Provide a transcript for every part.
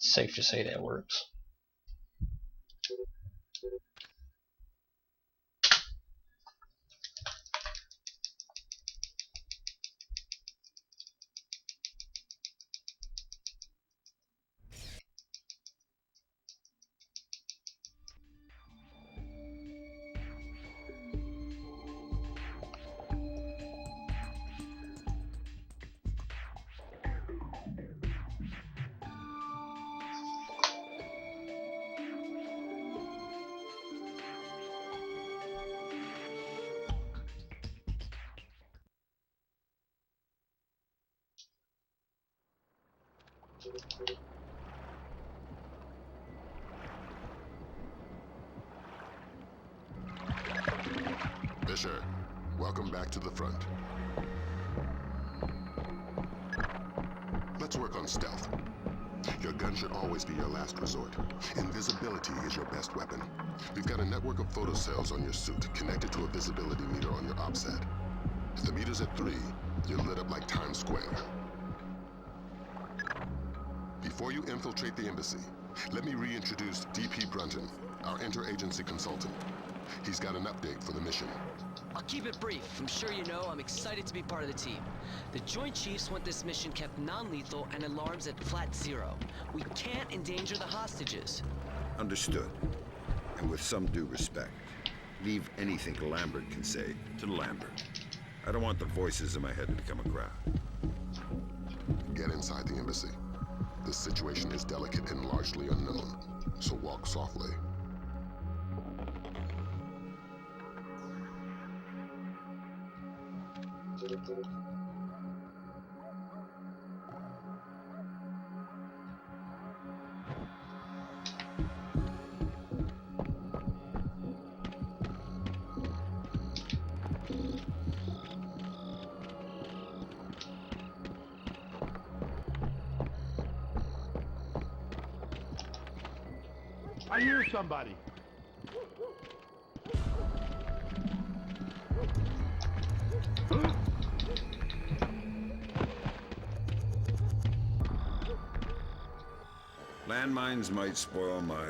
safe to say that works. Fisher, welcome back to the front. Let's work on stealth. Your gun should always be your last resort. Invisibility is your best weapon. We've got a network of photocells on your suit connected to a visibility meter on your OPSAT. If the meter's at 3, you're lit up like Times Square. Before you infiltrate the embassy, let me reintroduce DP Brunton, our interagency consultant. He's got an update for the mission. I'll keep it brief. I'm sure you know I'm excited to be part of the team. The Joint Chiefs want this mission kept non-lethal and alarms at flat 0. We can't endanger the hostages. Understood. And with some due respect, leave anything Lambert can say to Lambert. I don't want the voices in my head to become a crowd. Get inside the embassy. This situation is delicate and largely unknown, so walk softly. I hear somebody. Landmines might spoil my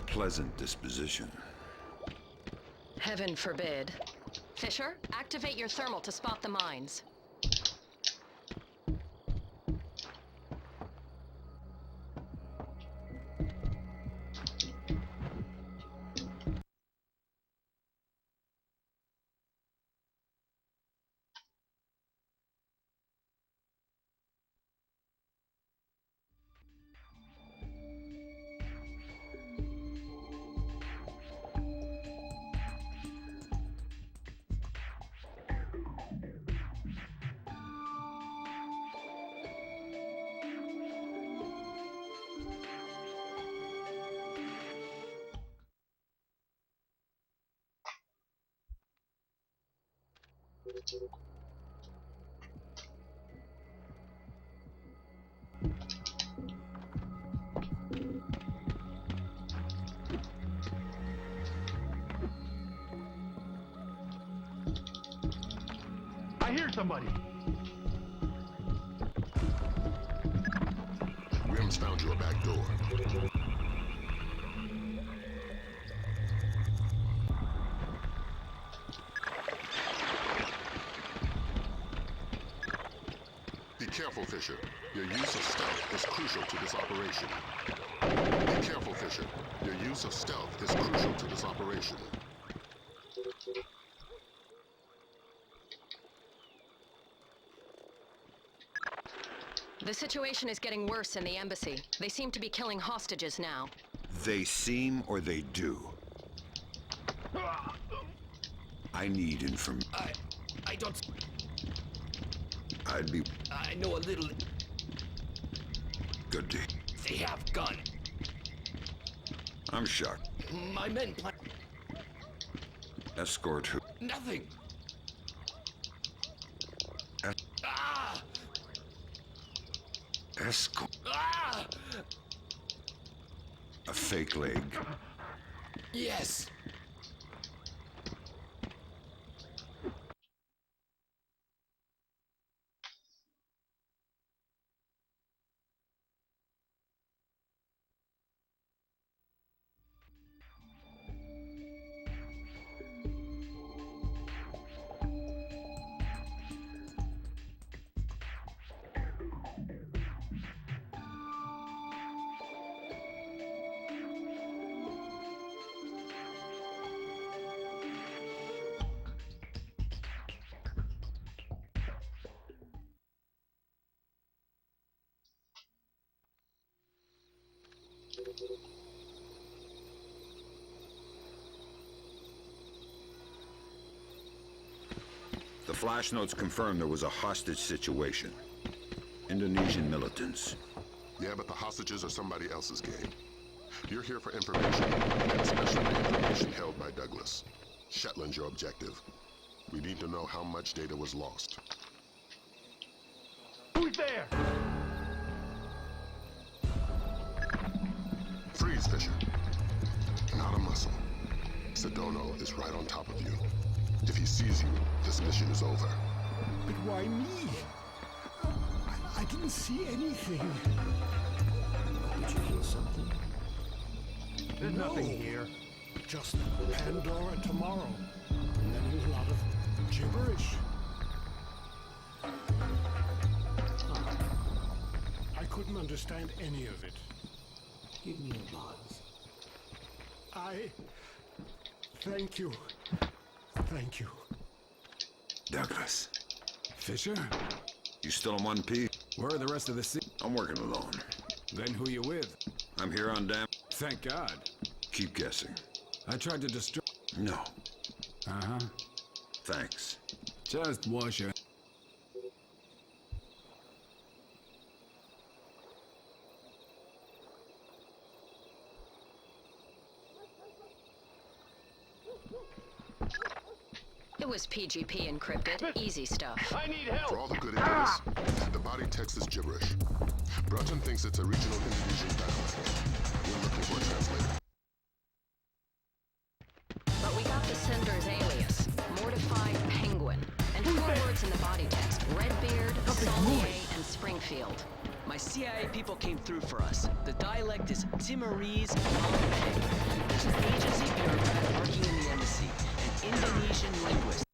pleasant disposition. Heaven forbid. Fisher, activate your thermal to spot the mines. I hear somebody. Rim's found you a back door. Be careful, Fisher. Your use of stealth is crucial to this operation. Be careful, Fisher. Your use of stealth is crucial to this operation. The situation is getting worse in the embassy. They seem to be killing hostages now. They seem or they do. I need information. I don't... I'd be I know a little... good to... They have gun. I'm shocked. My men plan... Escort who? Nothing. Es Ah! escort? Ah! A fake leg. Yes. The flash notes confirm there was a hostage situation. Indonesian militants. Yeah, but the hostages are somebody else's game. You're here for information, and especially the information held by Douglas. Shetland's your objective. We need to know how much data was lost. Who's there? Freeze, Fisher. Not a muscle. Sadono is right on top of you. If he sees you, this mission is over. But why me? I didn't see anything. Did you hear something? There's nothing here. Just Pandora Tomorrow. And then a lot of gibberish. I couldn't understand any of it. Give me a buzz. Thank you. Thank you. Douglas, Fisher? you still in 1P? Where are the rest of the sea? I'm working alone. Then who you with? I'm here on dam. Thank God. Keep guessing. I tried to destroy... No. Uh-huh. Thanks. Just wash it. It was PGP encrypted. Easy stuff. I need help. For all the good it is, the body text is gibberish. Brunton thinks it's a regional Indonesian dialect. We're looking for a translator. But we got the sender's alias. Mortified Penguin. And 4 words in the body text. Redbeard, Saulnier, and Springfield. My CIA people came through for us. The dialect is Timorese Malay. There's an agency bureaucrat working in the embassy, an Indonesian linguist.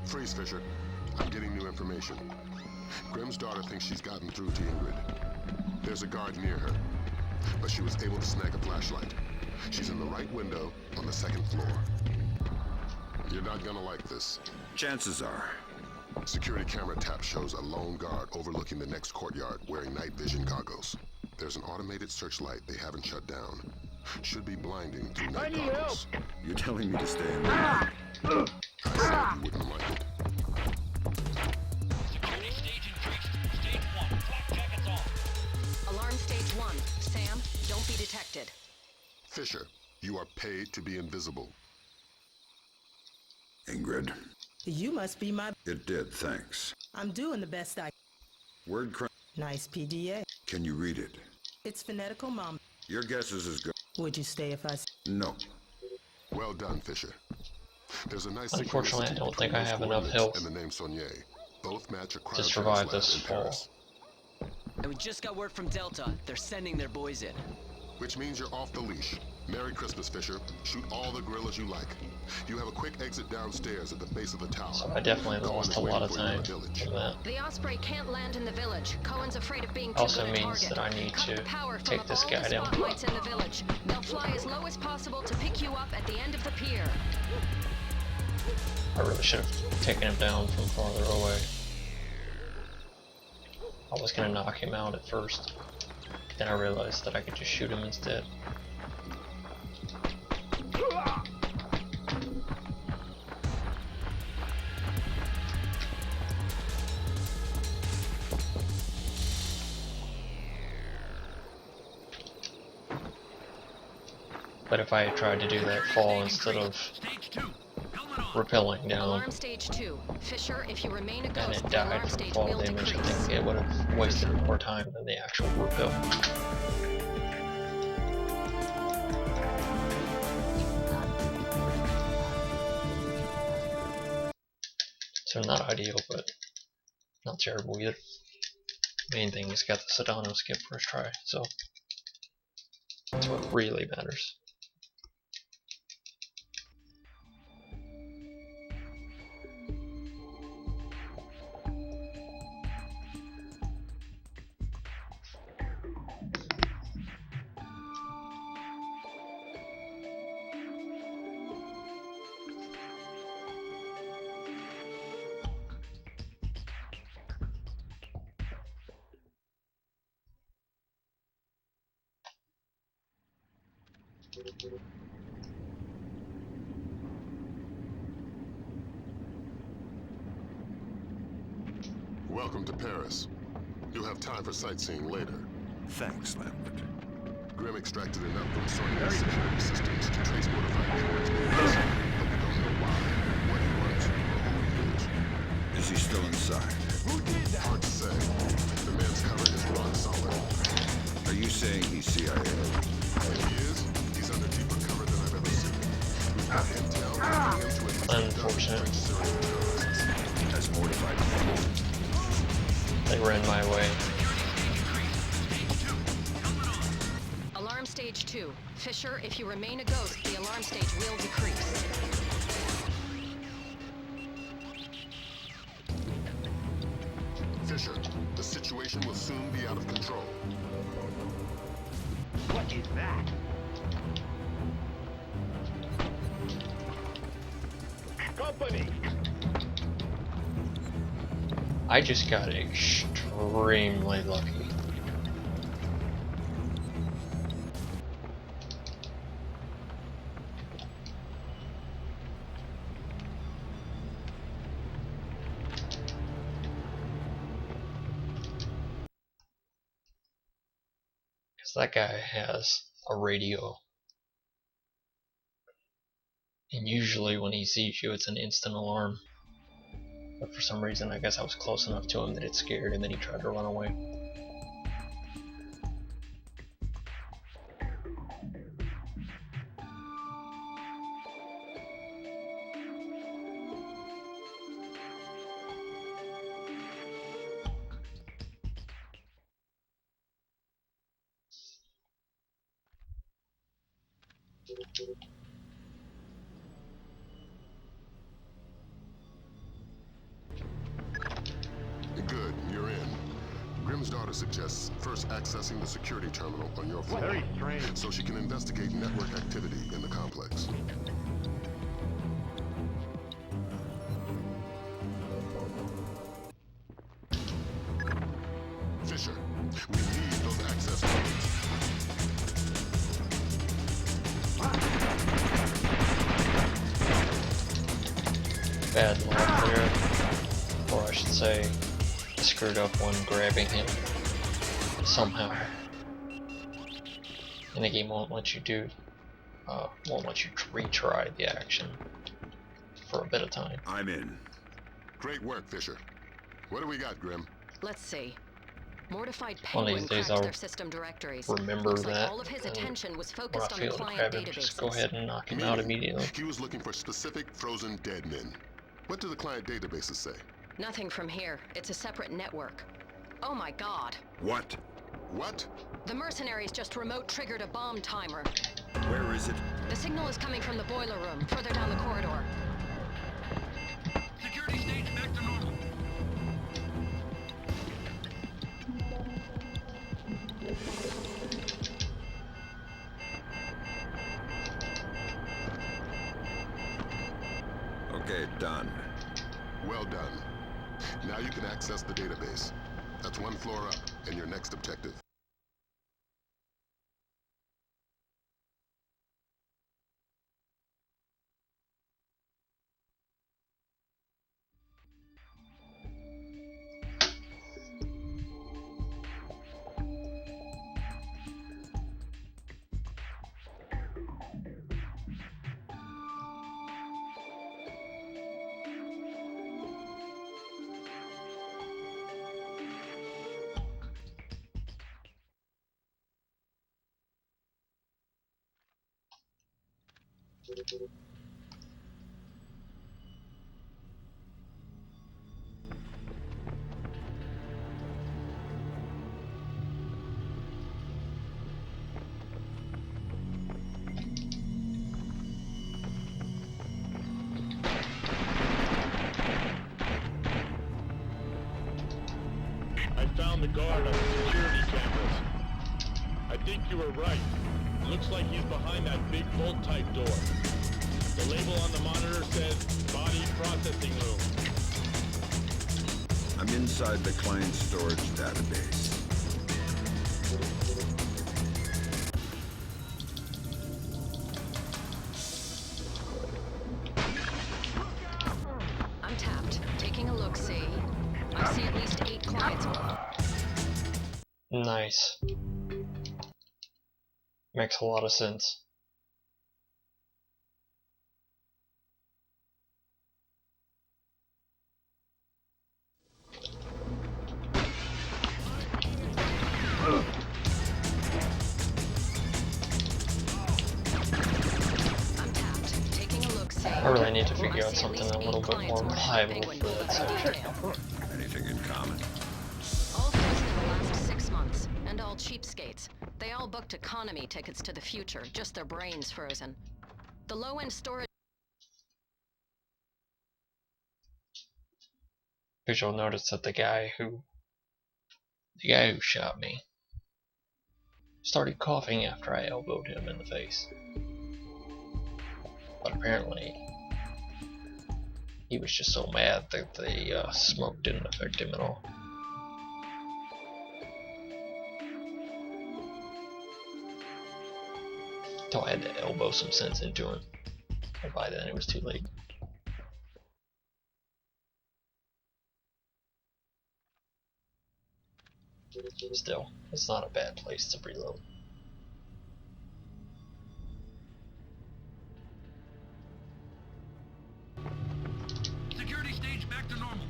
Freeze, Fisher. I'm getting new information. Grimm's daughter thinks she's gotten through to Ingrid. There's a guard near her, but she was able to snag a flashlight. She's in the right window on the 2nd floor. You're not gonna like this. Chances are. Security camera tap shows a lone guard overlooking the next courtyard wearing night vision goggles. There's an automated searchlight they haven't shut down. Should be blinding through night goggles. You're telling me to stay in there? I said you wouldn't like it. Security stage increased. Stage 1. Flak jackets on. Alarm stage 1. Sam, don't be detected. Fisher, you are paid to be invisible. Ingrid, You must be my... it did, thanks. I'm doing the best I... Word crunch. Nice PDA. Can you read it? It's phonetical, Mom. Your guess is as good. Would you stay if I... No. Well done, Fisher. There's a nice Unfortunately, I don't think I have enough health and the name Saulnier. Both match a to survive this fall. Paris. And we just got word from Delta. They're sending their boys in. Which means you're off the leash. Merry Christmas, Fisher. Shoot all the gorillas you like. You have a quick exit downstairs at the base of the tower. So I definitely No one lost is a lot waiting of for you in time the village. from that. The Osprey can't land in the village. Cohen's afraid of being too Also good a means target. that I need Cut to the power from take up this all guy the down. spotlights in the village. They'll fly as low as possible to pick you up at the end of the pier. I really should have taken him down from farther away. I was gonna knock him out at first. Then I realized that I could just shoot him instead. But if I had tried to do that fall instead of Stage 2. Helmet rappelling down, Alarm stage 2. Fisher, if you remain a and ghost, it the died alarm from stage fall will damage. I decrease. think it would have wasted more time than the actual rappel. So not ideal, but not terrible either. Main thing is got the Sadono skip first try, so that's what really matters. Welcome to Paris. You'll have time for sightseeing later. Thanks, Lambert. Grim extracted enough from Sonia's security systems to trace mortified Penguin's movements, but we don't know why, what he wants, or who he is. Is he still inside? Who did that? Hard to say. The man's cover is rock solid. Are you saying he's CIA? If he is, he's under deeper cover than I've ever seen. We've got intel linking him to at least a dozen Unfortunate. French serial terrorists. As mortified Penguin? They ran my way. Alarm stage 2. Fisher, if you remain a ghost, the alarm stage will decrease. Fisher, the situation will soon be out of control. What is that? Company! I just got extremely lucky. Because that guy has a radio. And usually when he sees you, it's an instant alarm. But for some reason, I guess I was close enough to him that it scared him and he tried to run away. Good, you're in. Grimm's daughter suggests first accessing the security terminal on your floor, Very strange. so she can investigate network activity in the complex. Fisher, we need those access codes. Bad luck there. Or I should say, I screwed up when grabbing him somehow. And the game won't let you won't let you retry the action for a bit of time. I'm in. Great work, Fisher. What do we got, Grim? Let's see. Mortified One of Penguin these days cracked I'll their system directories. remember Looks like that, all of his and attention was when I focused on the feel to client grab him, just go databases. ahead and knock him out Meaning, immediately. he was looking for specific frozen dead men. What do the client databases say? Nothing from here. It's a separate network. Oh my god. What? What? The mercenaries just remote triggered a bomb timer. Where is it? The signal is coming from the boiler room, further down the corridor. Security stage back to normal. Okay, done. Well done. Now you can access the database. That's one floor up, and your next objective. I found the guard on the security cameras. I think you were right. Looks like he's behind that big vault-type door. The label on the monitor says body processing room. I'm inside the client storage database. I'm tapped. Taking a look-see. I see at least 8 clients. Nice. Makes a lot of sense. I'm tapped. Taking a look-see. I really need to figure out something a little bit more reliable for that section. Anything in common? All frozen in the last 6 months, and all cheapskates. They all booked economy tickets to the future, just their brains frozen. The low-end storage. Because you'll notice that the guy who shot me started coughing after I elbowed him in the face. But apparently, he was just so mad that the smoke didn't affect him at all. Until I had to elbow some sense into him. And by then it was too late. Still, it's not a bad place to reload. Security stage back to normal.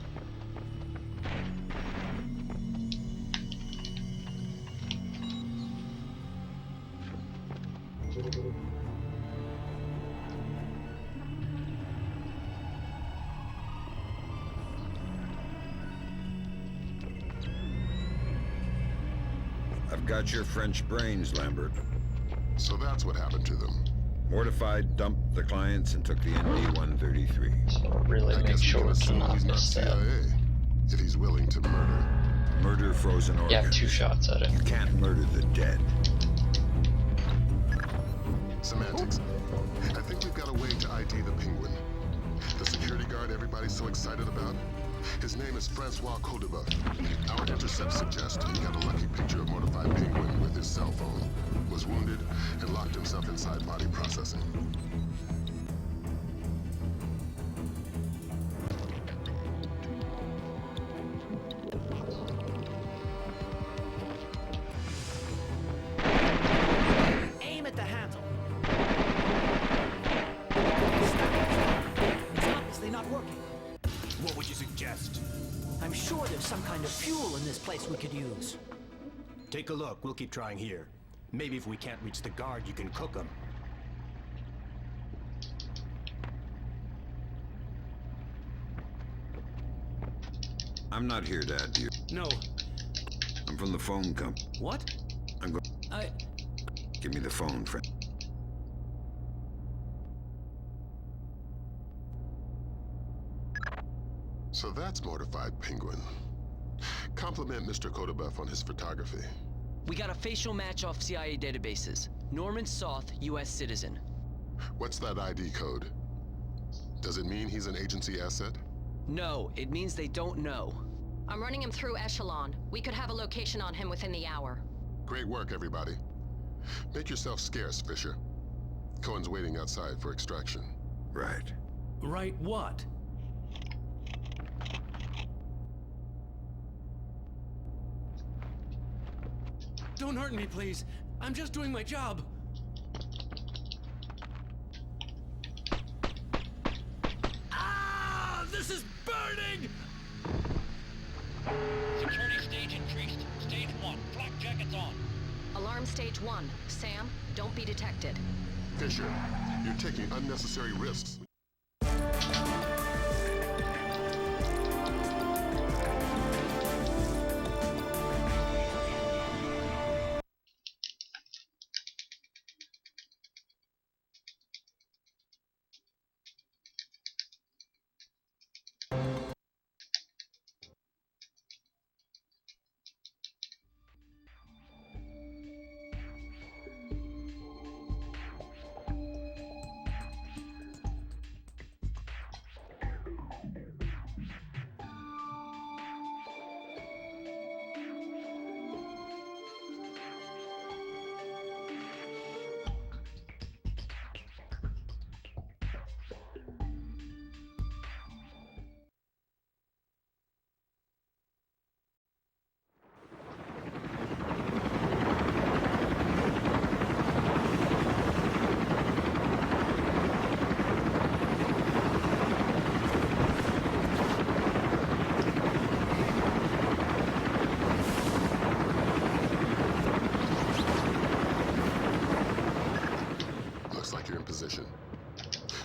I've got your French brains, Lambert. So that's what happened to them. Mortified, dumped the clients and took the ND-133. So really I make guess we sure can to assume not he's not miss that. CIA, if he's willing to murder. Murder frozen You organs. have 2 shots at it. You can't murder the dead. Semantics. I think we've got a way to ID the Penguin. The security guard everybody's so excited about? His name is Francois Coldeba. Our intercepts suggest he got a lucky picture of Mortified Penguin with his cell phone, was wounded, and locked himself inside body processing. Aim at the handle. It's obviously not working. What would you suggest? I'm sure there's some kind of fuel in this place we could use. Take a look. We'll keep trying here. Maybe if we can't reach the guard, you can cook them. I'm not here to add to you. No. I'm from the phone company. What? I'm going. Give me the phone, friend. So that's Mortified Penguin. Compliment Mr. Kodebeff on his photography. We got a facial match off CIA databases. Norman Soth, U.S. citizen. What's that ID code? Does it mean he's an agency asset? No, it means they don't know. I'm running him through Echelon. We could have a location on him within the hour. Great work, everybody. Make yourself scarce, Fisher. Cohen's waiting outside for extraction. Right. Right what? Don't hurt me, please. I'm just doing my job. Ah! This is burning! Security stage increased. Stage 1. Flak jackets on. Alarm stage 1. Sam, don't be detected. Fisher, you're taking unnecessary risks. Position.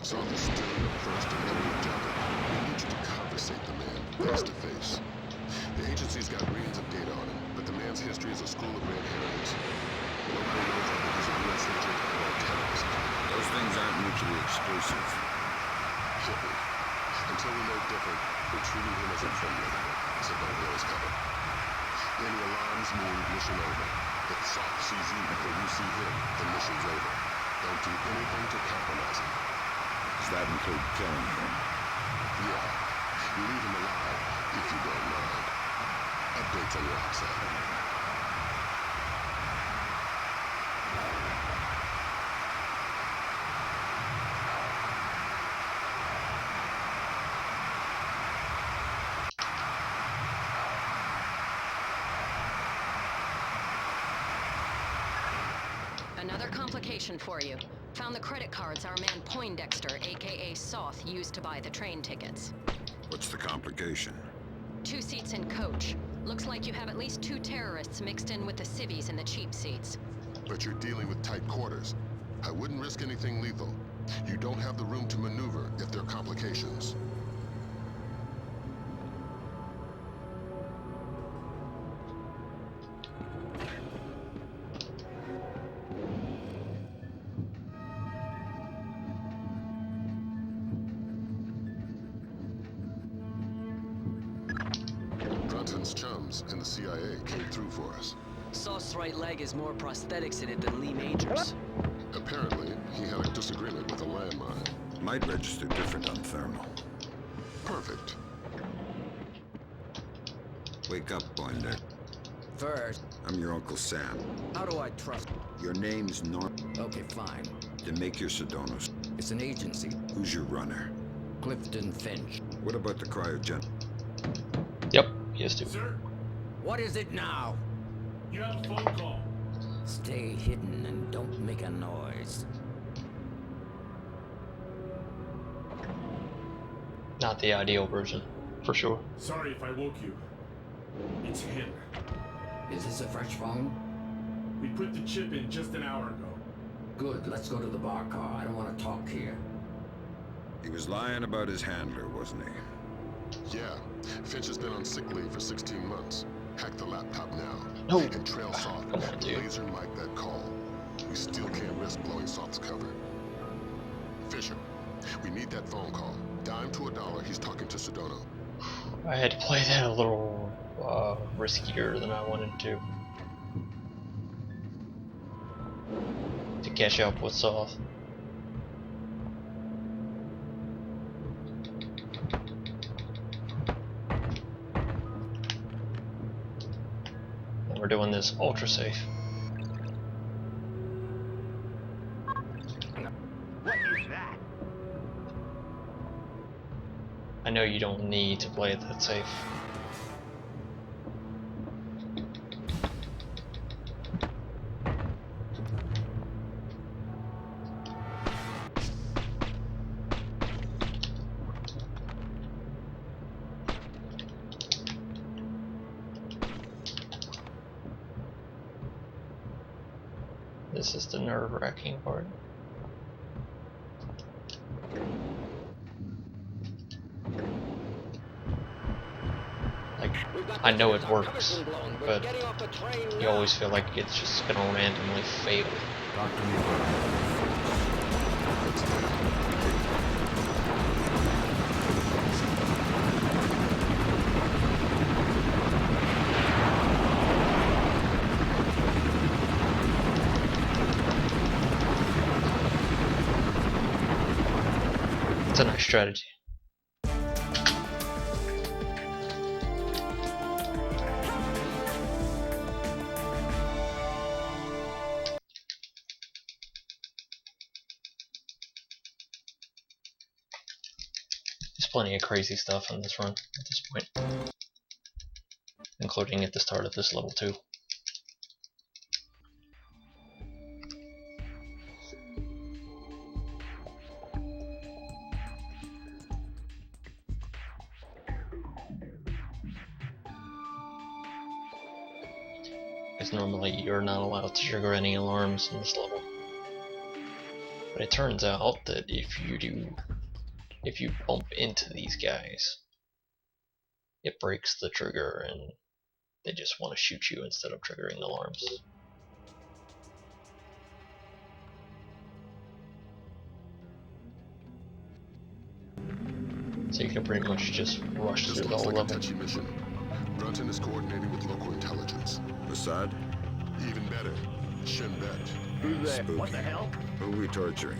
So the still your first and only objective. We need you to conversate the man face to face. The agency's got reams of data on him, but the man's history is a school of red herrings. Nobody knows whether he's a U.S. agent or a terrorist. Those things aren't mutually exclusive. Hippie. Until we know different, we're treating him as a friendly, so don't blow his cover. Any alarms mean mission over. If Soft sees you before you see him, the mission's over. Don't do anything to compromise him. Does that include killing him? Yeah. You leave him alive, if you don't mind. Updates on your outside. Another complication for you. Found the credit cards our man Poindexter, aka Soth, used to buy the train tickets. What's the complication? 2 seats in coach. Looks like you have at least 2 terrorists mixed in with the civvies in the cheap seats. But you're dealing with tight quarters. I wouldn't risk anything lethal. You don't have the room to maneuver if there are complications. Chums and the CIA came through for us. Sauce's right leg has more prosthetics in it than Lee Major's. Apparently, he had a disagreement with a landmine. Might register different on thermal. Perfect. Wake up, Poindexter. First, I'm your Uncle Sam. how do I trust? Your name's Norm. Okay, fine. Then make your Sadonos. It's an agency. Who's your runner? Clifton Finch. What about the cryogen? Yep, he is too. Sir, What is it now? you have a phone call. Stay hidden and don't make a noise. Not the ideal version, for sure. Sorry if I woke you. It's him. Is this a fresh phone? We put the chip in just an hour ago. Good, let's go to the bar car. I don't want to talk here. He was lying about his handler, wasn't he? Yeah. Finch has been on sick leave for 16 months. Hack the laptop now. No. And trail Soft. Come on, dude. Laser mic that call. We still can't risk blowing Soft's cover. Fisher, we need that phone call. Dime to $1, he's talking to Sadono. I had to play that a little riskier than I wanted to catch up with Soth. And we're doing this ultra safe. What is that? I know you don't need to play it that safe. This is the nerve-wracking part. I know it works, but you always feel like it's just gonna randomly fail. Talk to me about It's a nice strategy. There's plenty of crazy stuff in this run at this point, including at the start of this level too. Because normally you're not allowed to trigger any alarms in this level. But it turns out that if you bump into these guys, it breaks the trigger and they just want to shoot you instead of triggering alarms. So you can pretty much just rush through the whole level. Touchy mission. Brunton is coordinating with local intelligence. Assad? Even better, Shin Bet. Who's there? Spooky. What the hell? Who are we torturing?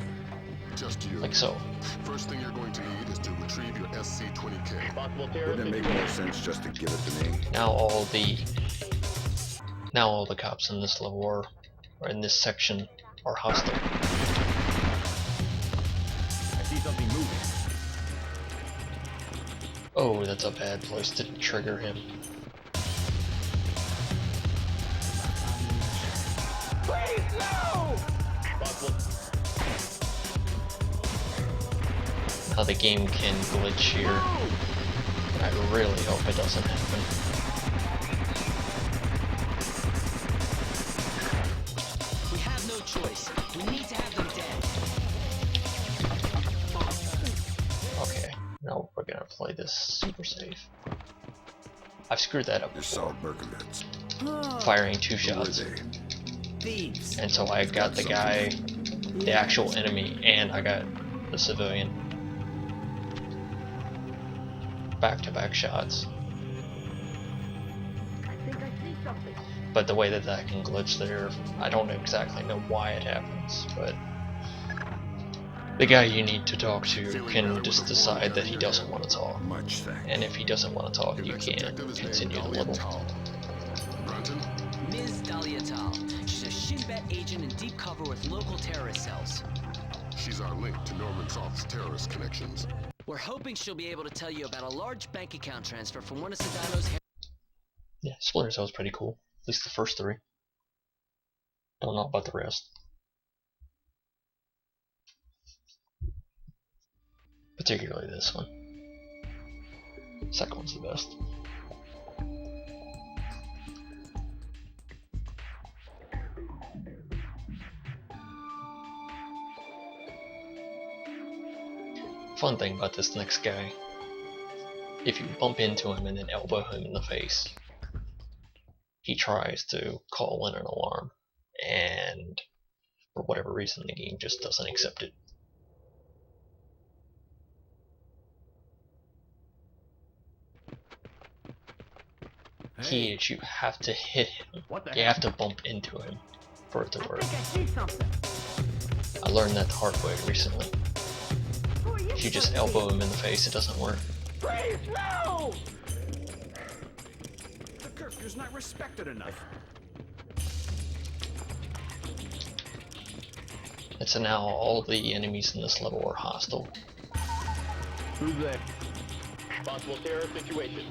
Just you. Like so. First thing you're going to need is to retrieve your SC-20K. Possible terrorist Wouldn't it make more sense just to give it the name? Now all the cops in this level or in this section are hostile. I see something moving. Oh, that's a bad place to trigger him. Please, no! Possible. Now the game can glitch here. I really hope it doesn't happen. We have no choice. We need to have them dead. Okay, now we're gonna play this super safe. I've screwed that up Your before, Saul Berkovitz. firing 2 Who were shots. they? Thieves. And so I got the guy, the actual enemy, and I got the civilian. Back-to-back shots. I think I see something. But the way that can glitch there, I don't exactly know why it happens, but the guy you need to talk to can just decide that he doesn't want to talk. Much thanks. And if he doesn't want to talk, you Next can't objective is continue the named level. Dahlia Tal. Brunton? Ms. Dahlia Tal. She's a Shin Bet agent in deep cover with local terrorist cells. She's our link to Norman Soft's terrorist connections. We're hoping she'll be able to tell you about a large bank account transfer from one of Sadono's. Yeah, Splinter Cell is pretty cool. At least the first 3. Don't know about the rest. Particularly this one. Second one's the best. Fun thing about this next guy, if you bump into him and then elbow him in the face, he tries to call in an alarm, and for whatever reason the game just doesn't accept it. You have to hit him. What the You have to bump into him for it to work. I see something. I learned that the hard way recently. If you just elbow him in the face, it doesn't work. Please, no! The curfew's not respected enough. And so now all the enemies in this level are hostile. Who's there? Possible terrorist situation.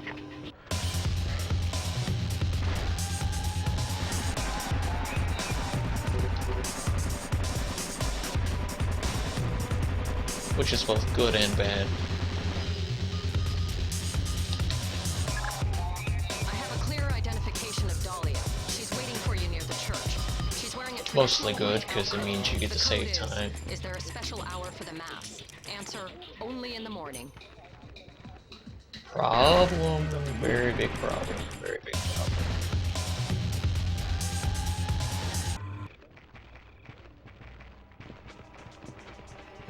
Which is both good and bad. I have a clear identification of Dahlia. She's waiting for you near the church. She's wearing a Mostly traditional good, white 'cause it outfit. means you get to The save code time. Is there a special hour for the mass? Answer, only in the morning. Problem. Very big problem. Very big problem.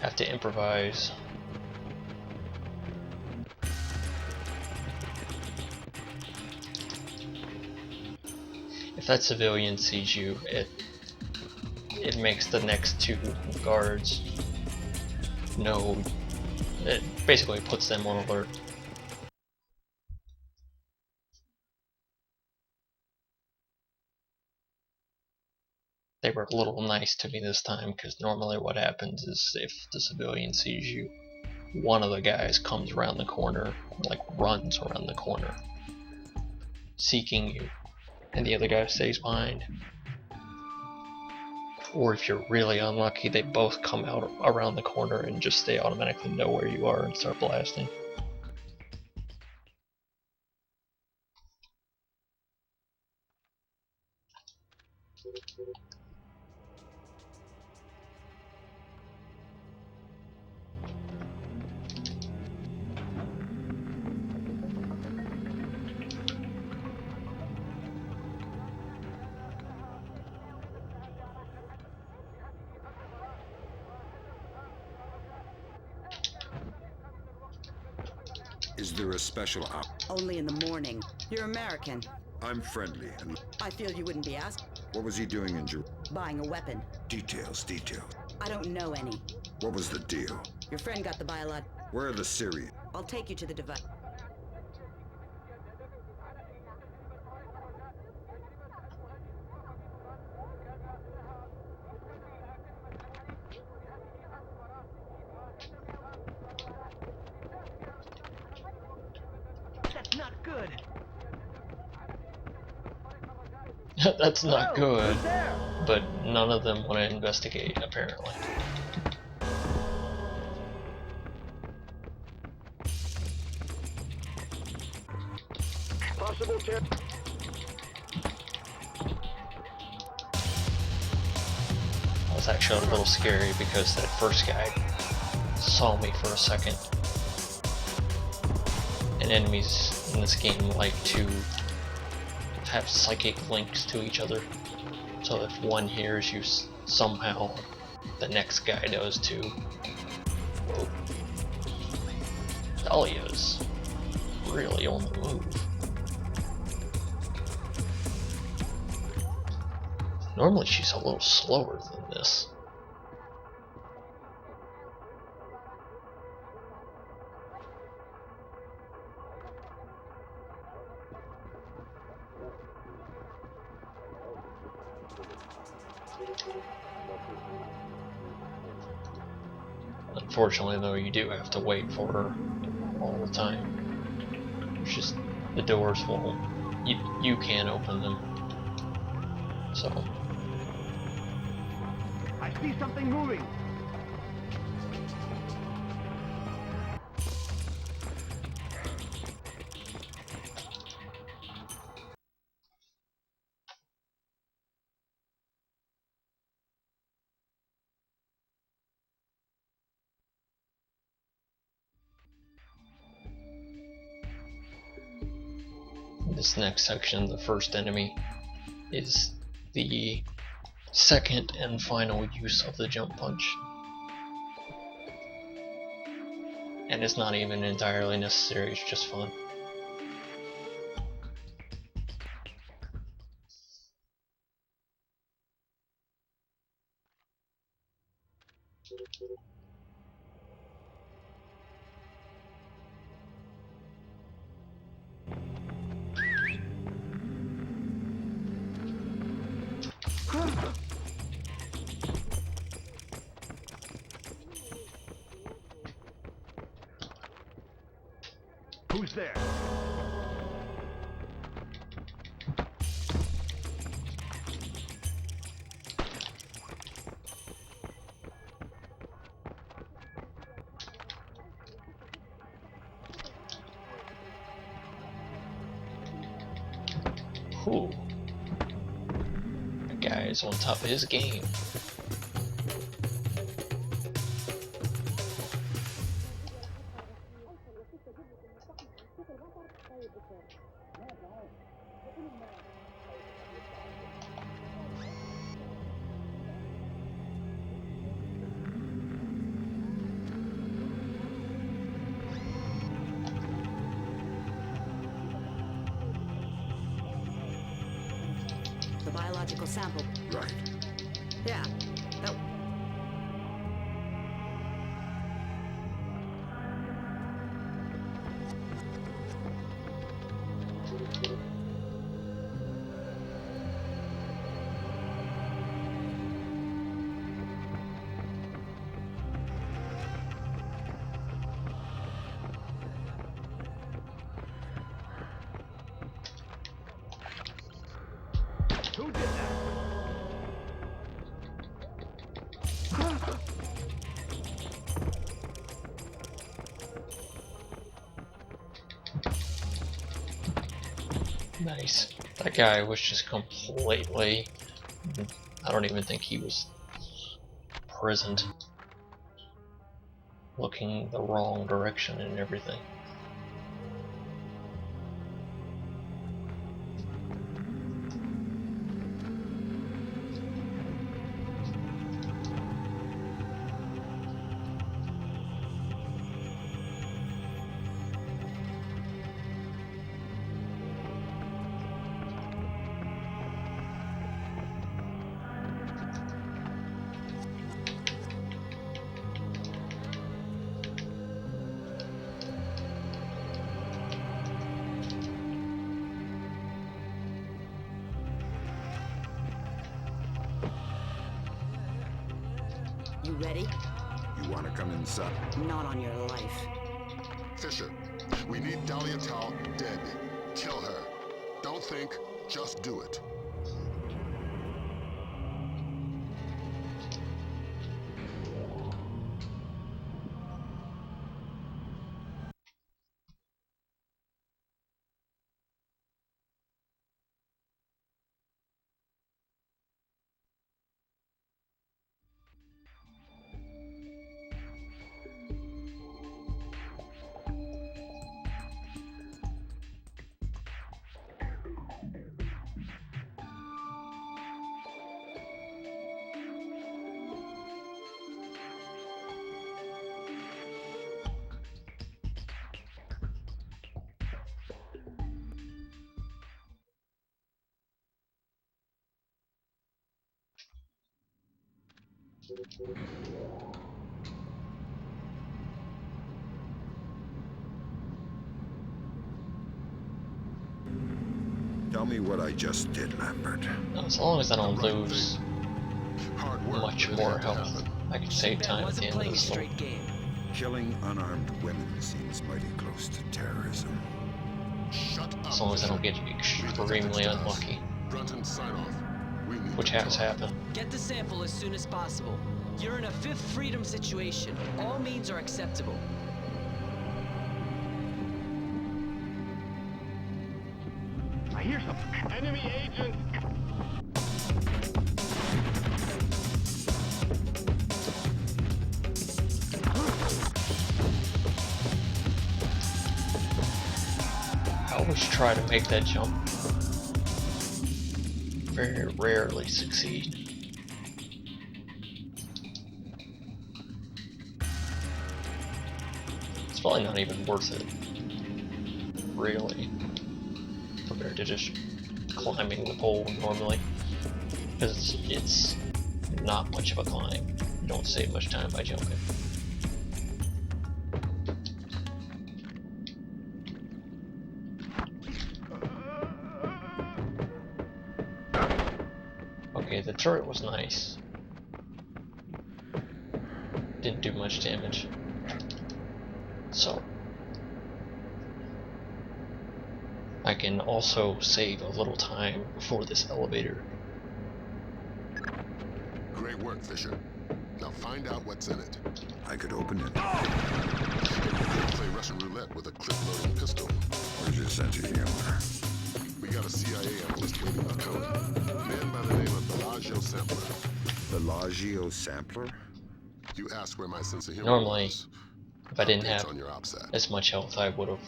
Have to improvise. If that civilian sees you, it makes the next two guards know. It basically puts them on alert. They were a little nice to me this time, because normally what happens is if the civilian sees you, one of the guys comes around the corner, like runs around the corner, seeking you, and the other guy stays behind. Or if you're really unlucky, they both come out around the corner and just they automatically know where you are and start blasting. Is there a special op? Only in the morning. You're American. I'm friendly, and I feel you wouldn't be asked. what was he doing in Jerusalem? Buying a weapon. Details. I don't know any. What was the deal? Your friend got the biolog. Where are the Syrians? I'll take you to the device. That's not good. That's not Hello, good, who's there? but none of them want to investigate, apparently. Possible terror. That was actually a little scary because that first guy saw me for a second. And enemies in this game like to have psychic links to each other. So if one hears you somehow, the next guy does too. Whoa. Dahlia's really on the move. Normally she's a little slower than this. Unfortunately though, you do have to wait for her all the time. It's just, the doors won't, you can't open them. So. I see something moving. This next section, the first enemy, is the second and final use of the jump punch. And it's not even entirely necessary, it's just fun. Who's there? Whew. That guy is on top of his game. biological sample. Right. Yeah. That... Who did that? Nice. That guy was just completely... I don't even think he was present. Looking the wrong direction and everything. You ready? You want to come inside? Not on your life. Fisher, we need Dahlia Tal dead. Kill her. Don't think, just do it. Tell me what I just did, Lambert. As long as I don't lose Hard work, much but it more had to health, happen. I can save Ben time at the wasn't end of playing a this level. straight game. Killing unarmed women seems mighty close to terrorism. Shut up. As long as I don't get Leave the extremely detectives to us. unlucky, Brunton, sign off. We need which to has talk. happened. Get the sample as soon as possible. You're in a fifth freedom situation. All means are acceptable. I hear something. Enemy agents! I always try to make that jump. Very rarely succeed. It's probably not even worth it, really, compared to just climbing the pole normally, because it's not much of a climb. You don't save much time by jumping. Okay, the turret was nice. Didn't do much damage. So I can also save a little time before this elevator. Great work, Fisher. Now find out what's in it. I could open it. You could play Russian roulette with a clip-loading pistol. Where's your sense of humor? We got a CIA analyst waiting to code. Man by the name of Bellagio Sampler. Bellagio Sampler? You asked where my sense of humor Normally, was. if I didn't Updates have on your OPSAT. as much health, I would have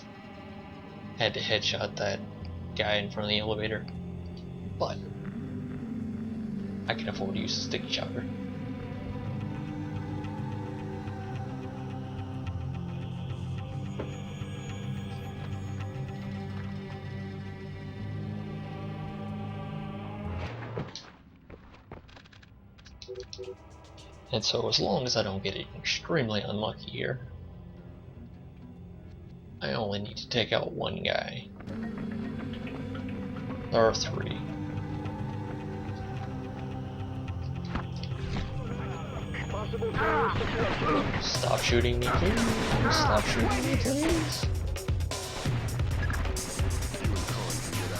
had to headshot that guy in front of the elevator. But I can afford to use a sticky chopper. And so as long as I don't get extremely unlucky here, I only need to take out one guy. There are three. Stop shooting me, please. Stop shooting me, please.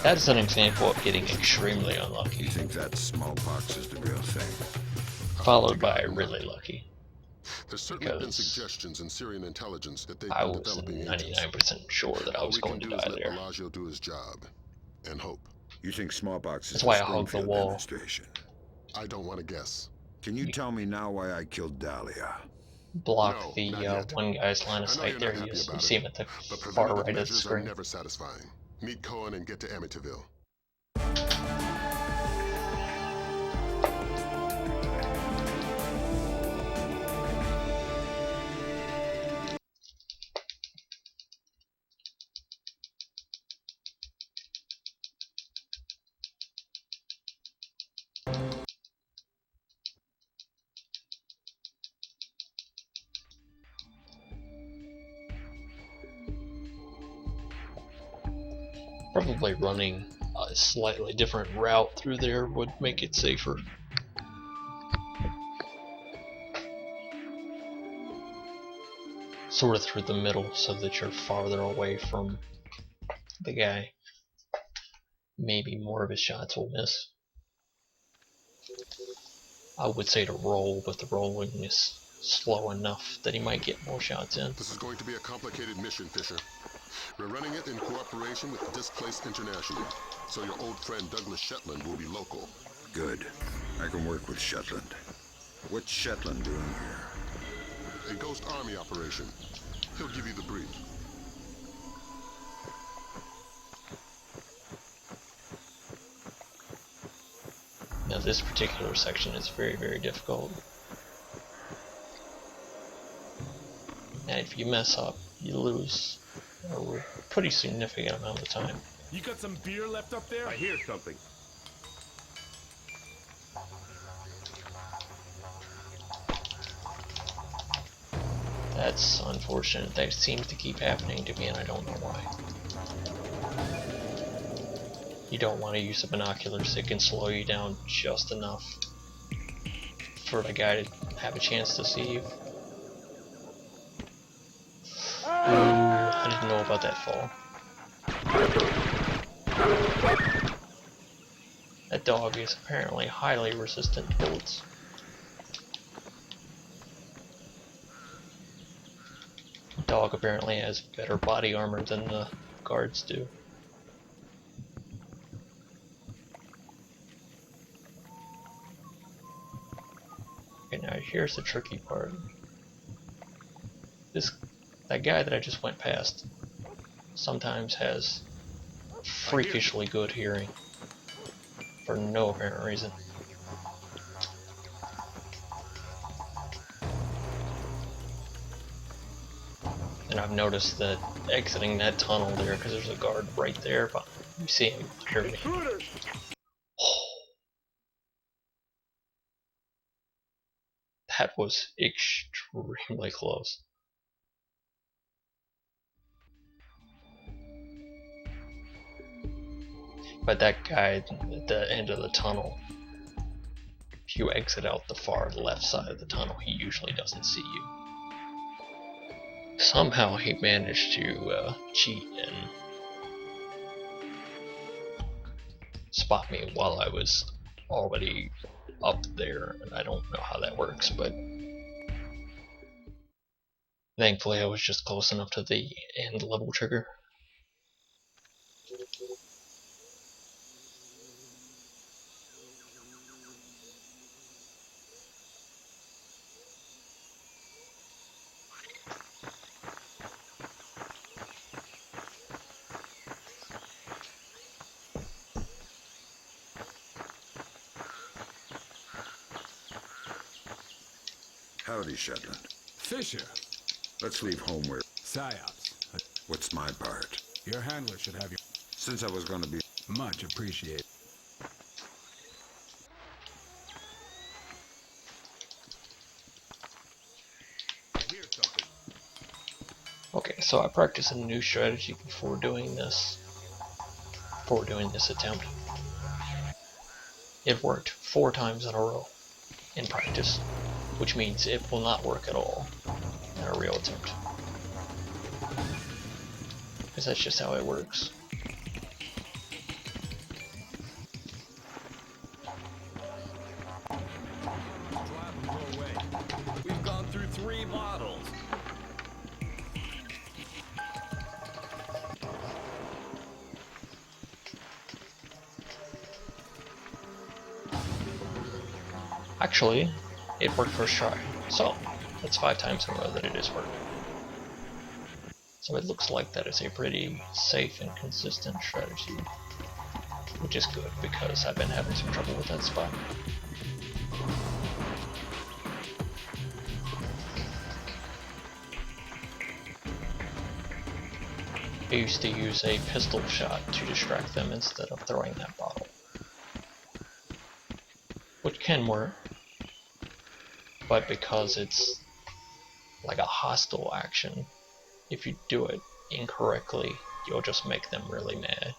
That's an example of getting extremely unlucky. You think that smallpox is the real thing? Followed by really lucky. There's certainly been suggestions in Syrian intelligence that they've I been was developing 99% sure that I was going to die there. Bellagio do his job and hope. You think smallpox is That's why a I hugged the Springfield wall. demonstration? I don't want to guess. Can you tell me now why I killed Dahlia? Block the one guy's line of sight there. You see him at the far right of the screen. Never satisfying. Meet Cohen and get to Amityville. Probably running a slightly different route through there would make it safer. Sort of through the middle so that you're farther away from the guy. Maybe more of his shots will miss. I would say to roll, but the rolling is slow enough that he might get more shots in. This is going to be a complicated mission, Fisher. We're running it in cooperation with Displaced International, so your old friend Douglas Shetland will be local. Good. I can work with Shetland. What's Shetland doing here? A Ghost Army operation. He'll give you the brief. Now this particular section is very, very difficult. And if you mess up, you lose a pretty significant amount of time. You got some beer left up there? I hear something. That's unfortunate. That seems to keep happening to me and I don't know why. You don't want to use the binoculars. It can slow you down just enough for the guy to have a chance to see you. I didn't know about that fall. That dog is apparently highly resistant to bullets. Dog apparently has better body armor than the guards do. Okay, now here's the tricky part. That guy that I just went past sometimes has freakishly good hearing for no apparent reason. And I've noticed that exiting that tunnel there, because there's a guard right there, but you see him clearly. That was extremely close. But that guy at the end of the tunnel, if you exit out the far left side of the tunnel, he usually doesn't see you. Somehow he managed to cheat and spot me while I was already up there, and I don't know how that works, but thankfully I was just close enough to the end level trigger. Howdy, Shetland. Fisher. Let's leave home where... Psyops. What's my part? Your handler should have you. Since I was going to be... Much appreciated. Okay, so I practiced a new strategy before doing this attempt. It worked 4 times in a row in practice, which means it will not work at all in a real attempt. Because that's just how it works. We've gone through 3 models. Actually, it worked first try, so that's 5 times in a row that it has worked. So it looks like that is a pretty safe and consistent strategy, which is good because I've been having some trouble with that spot. I used to use a pistol shot to distract them instead of throwing that bottle, which can work, but because it's like a hostile action, if you do it incorrectly, you'll just make them really mad.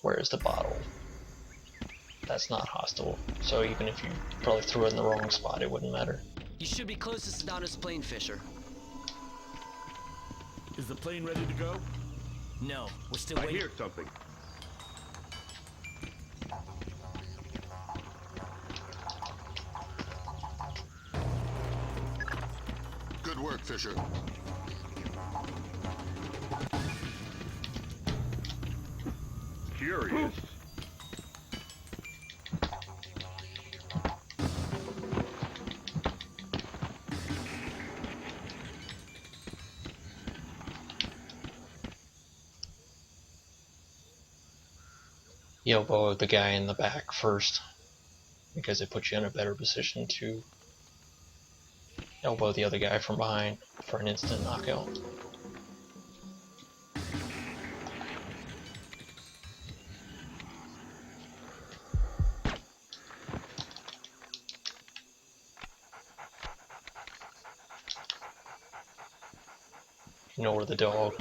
Whereas the bottle, that's not hostile, so even if you probably threw it in the wrong spot, it wouldn't matter. You should be close to Sadono's plane, Fisher. Is the plane ready to go? No, we're still waiting. I hear something. Good work, Fisher. Curious. You elbow the guy in the back first, because it puts you in a better position to elbow the other guy from behind for an instant knockout. Ignore the dog.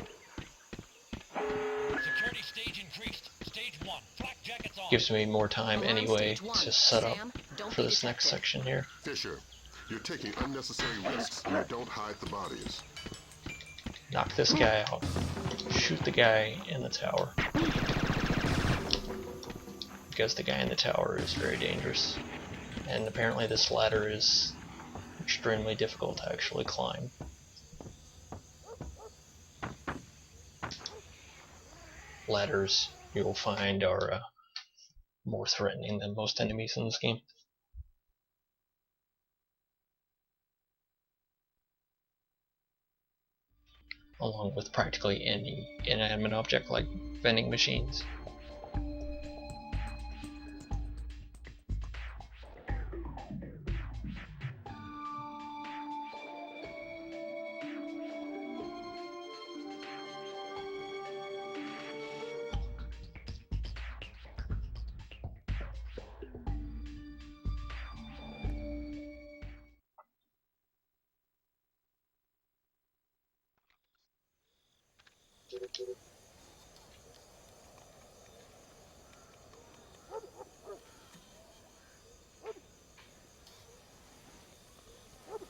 Security stage increased. Stage 1. Flak jackets on. Gives me more time Alarm anyway stage 1. to set up Sam, don't for be this next detected. section here. Fisher, you're taking unnecessary risks and you don't hide the bodies. Knock this guy out. Shoot the guy in the tower. Because the guy in the tower is very dangerous. And apparently this ladder is extremely difficult to actually climb. Ladders, you'll find, are more threatening than most enemies in this game. Along with practically any inanimate object like vending machines.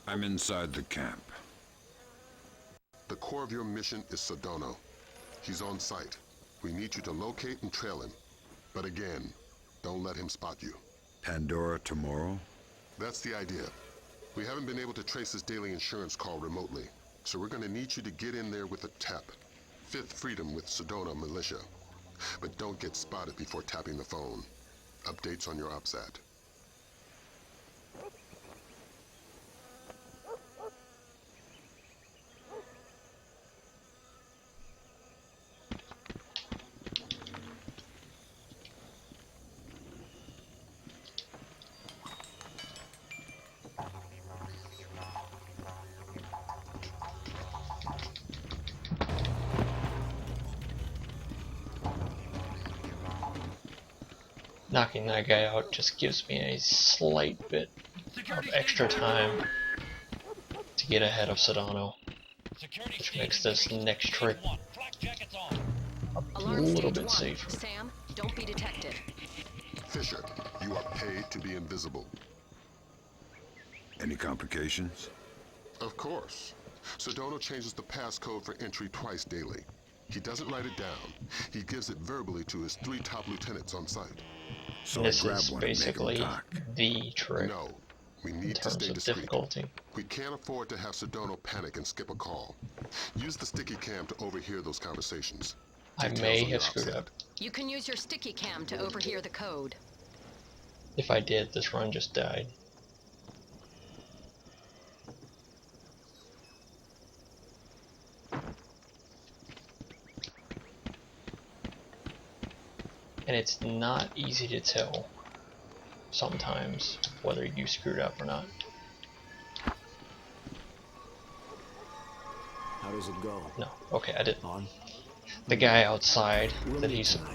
I'm inside the camp. The core of your mission is Sadono. He's on site. We need you to locate and trail him. But again, don't let him spot you. Pandora Tomorrow? That's the idea. We haven't been able to trace his daily insurance call remotely, so we're gonna need you to get in there with a TEP. Fifth Freedom with Sadono Militia. But don't get spotted before tapping the phone. Updates on your OPSAT. Knocking that guy out just gives me a slight bit of extra time to get ahead of Sadono. Security which stage makes this next trip one. Flak jackets on. a Alarm little stage bit 1. safer. Sam, don't be detected. Fisher, you are paid to be invisible. Any complications? Of course. Sadono changes the passcode for entry twice daily. He doesn't write it down. He gives it verbally to his 3 top lieutenants on site. So This I grab is one and make 'em basically talk. the trick No, we in need to terms stay of discreet. difficulty. We can't afford to have Sadono panic and skip a call. Use the sticky cam to overhear those conversations. I Details may on your have screwed OPSAT. up. You can use your sticky cam to overhear the code. If I did, this run just died. And it's not easy to tell sometimes whether you screwed up or not. How does it go? No, okay, I did. On? The guy outside that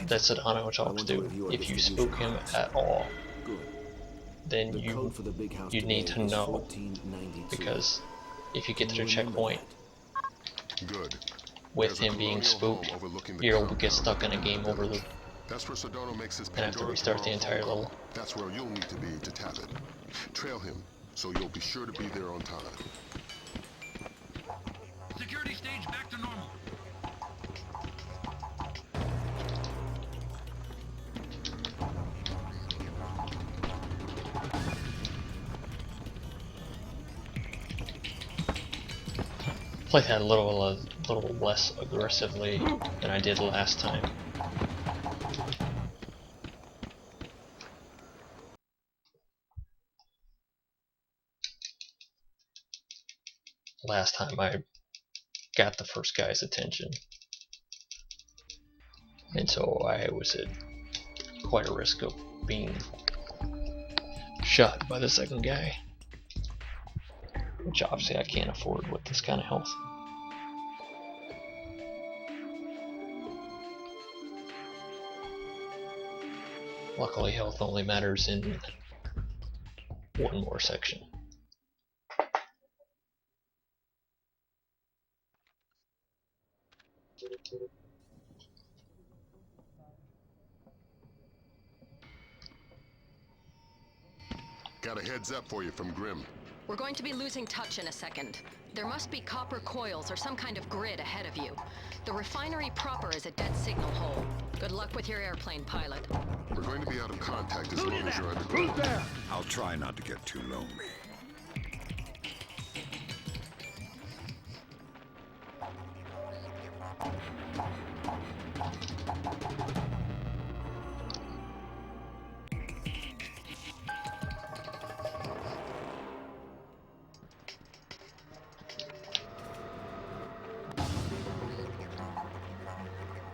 that Sadono talks to, if you spook him at all, Good. then The code for the big house you need today to is know, 1492. because if you get to Can the you remember checkpoint Good. with There's a him being colonial spooked, home overlooking the you'll compound get stuck in a of game the over village. loop That's where Sadono makes his and have to Pandora restart the Tomorrow entire phone call. level. That's where you'll need to be to tap it. Trail him, so you'll be sure to be there on time. Security stage back to normal. Play that a little less aggressively than I did last time. Last time I got the first guy's attention, and so I was at quite a risk of being shot by the second guy, which obviously I can't afford with this kind of health. Luckily, health only matters in one more section. Got a heads up for you from Grim. We're going to be losing touch in a second. There must be copper coils or some kind of grid ahead of you. The refinery proper is a dead signal hole. Good luck with your airplane, pilot. We're going to be out of contact as long as you're underground. Who's there? I'll try not to get too lonely.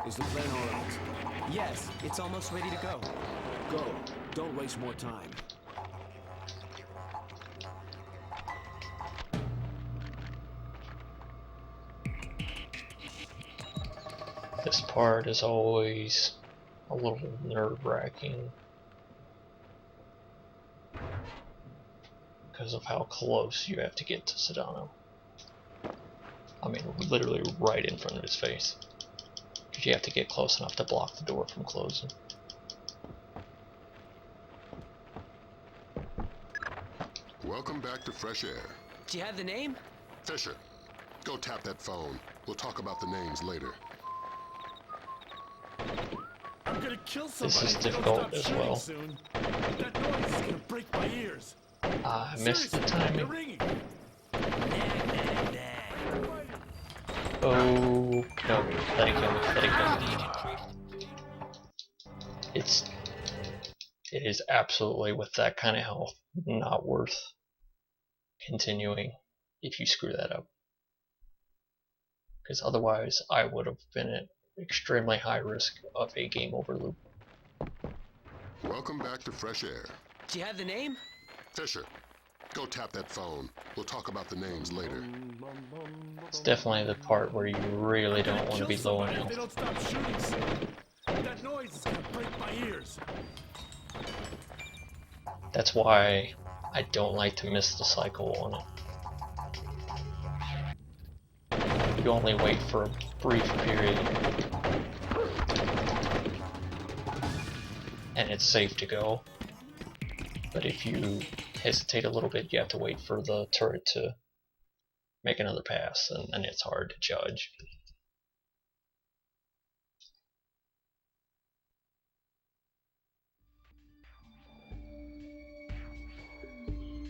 Is the plane all right? Yes, it's almost ready to go. Go. Don't waste more time. This part is always a little nerve-wracking because of how close you have to get to Sadono. I mean, literally right in front of his face. Because you have to get close enough to block the door from closing. Welcome back to fresh air. Do you have the name? Fisher, go tap that phone. We'll talk about the names later. I'm gonna kill This somebody. is if they don't difficult stop as shooting well. Soon. That noise is gonna break my ears. I missed the Seriously, they're timing. ringing. Oh, no, let it kill me, let it kill me. It is absolutely, with that kind of health, not worth continuing if you screw that up. Because otherwise, I would have been at extremely high risk of a game over loop. Welcome back to fresh air. Do you have the name? Fisher, go tap that phone. We'll talk about the names later. It's definitely the part where you really don't want to be low on If they health. don't stop shooting soon. That noise is gonna break my ears. That's why I don't like to miss the cycle on it. you only wait for a brief period. And it's safe to go. But if you hesitate a little bit, you have to wait for the turret to make another pass, and it's hard to judge.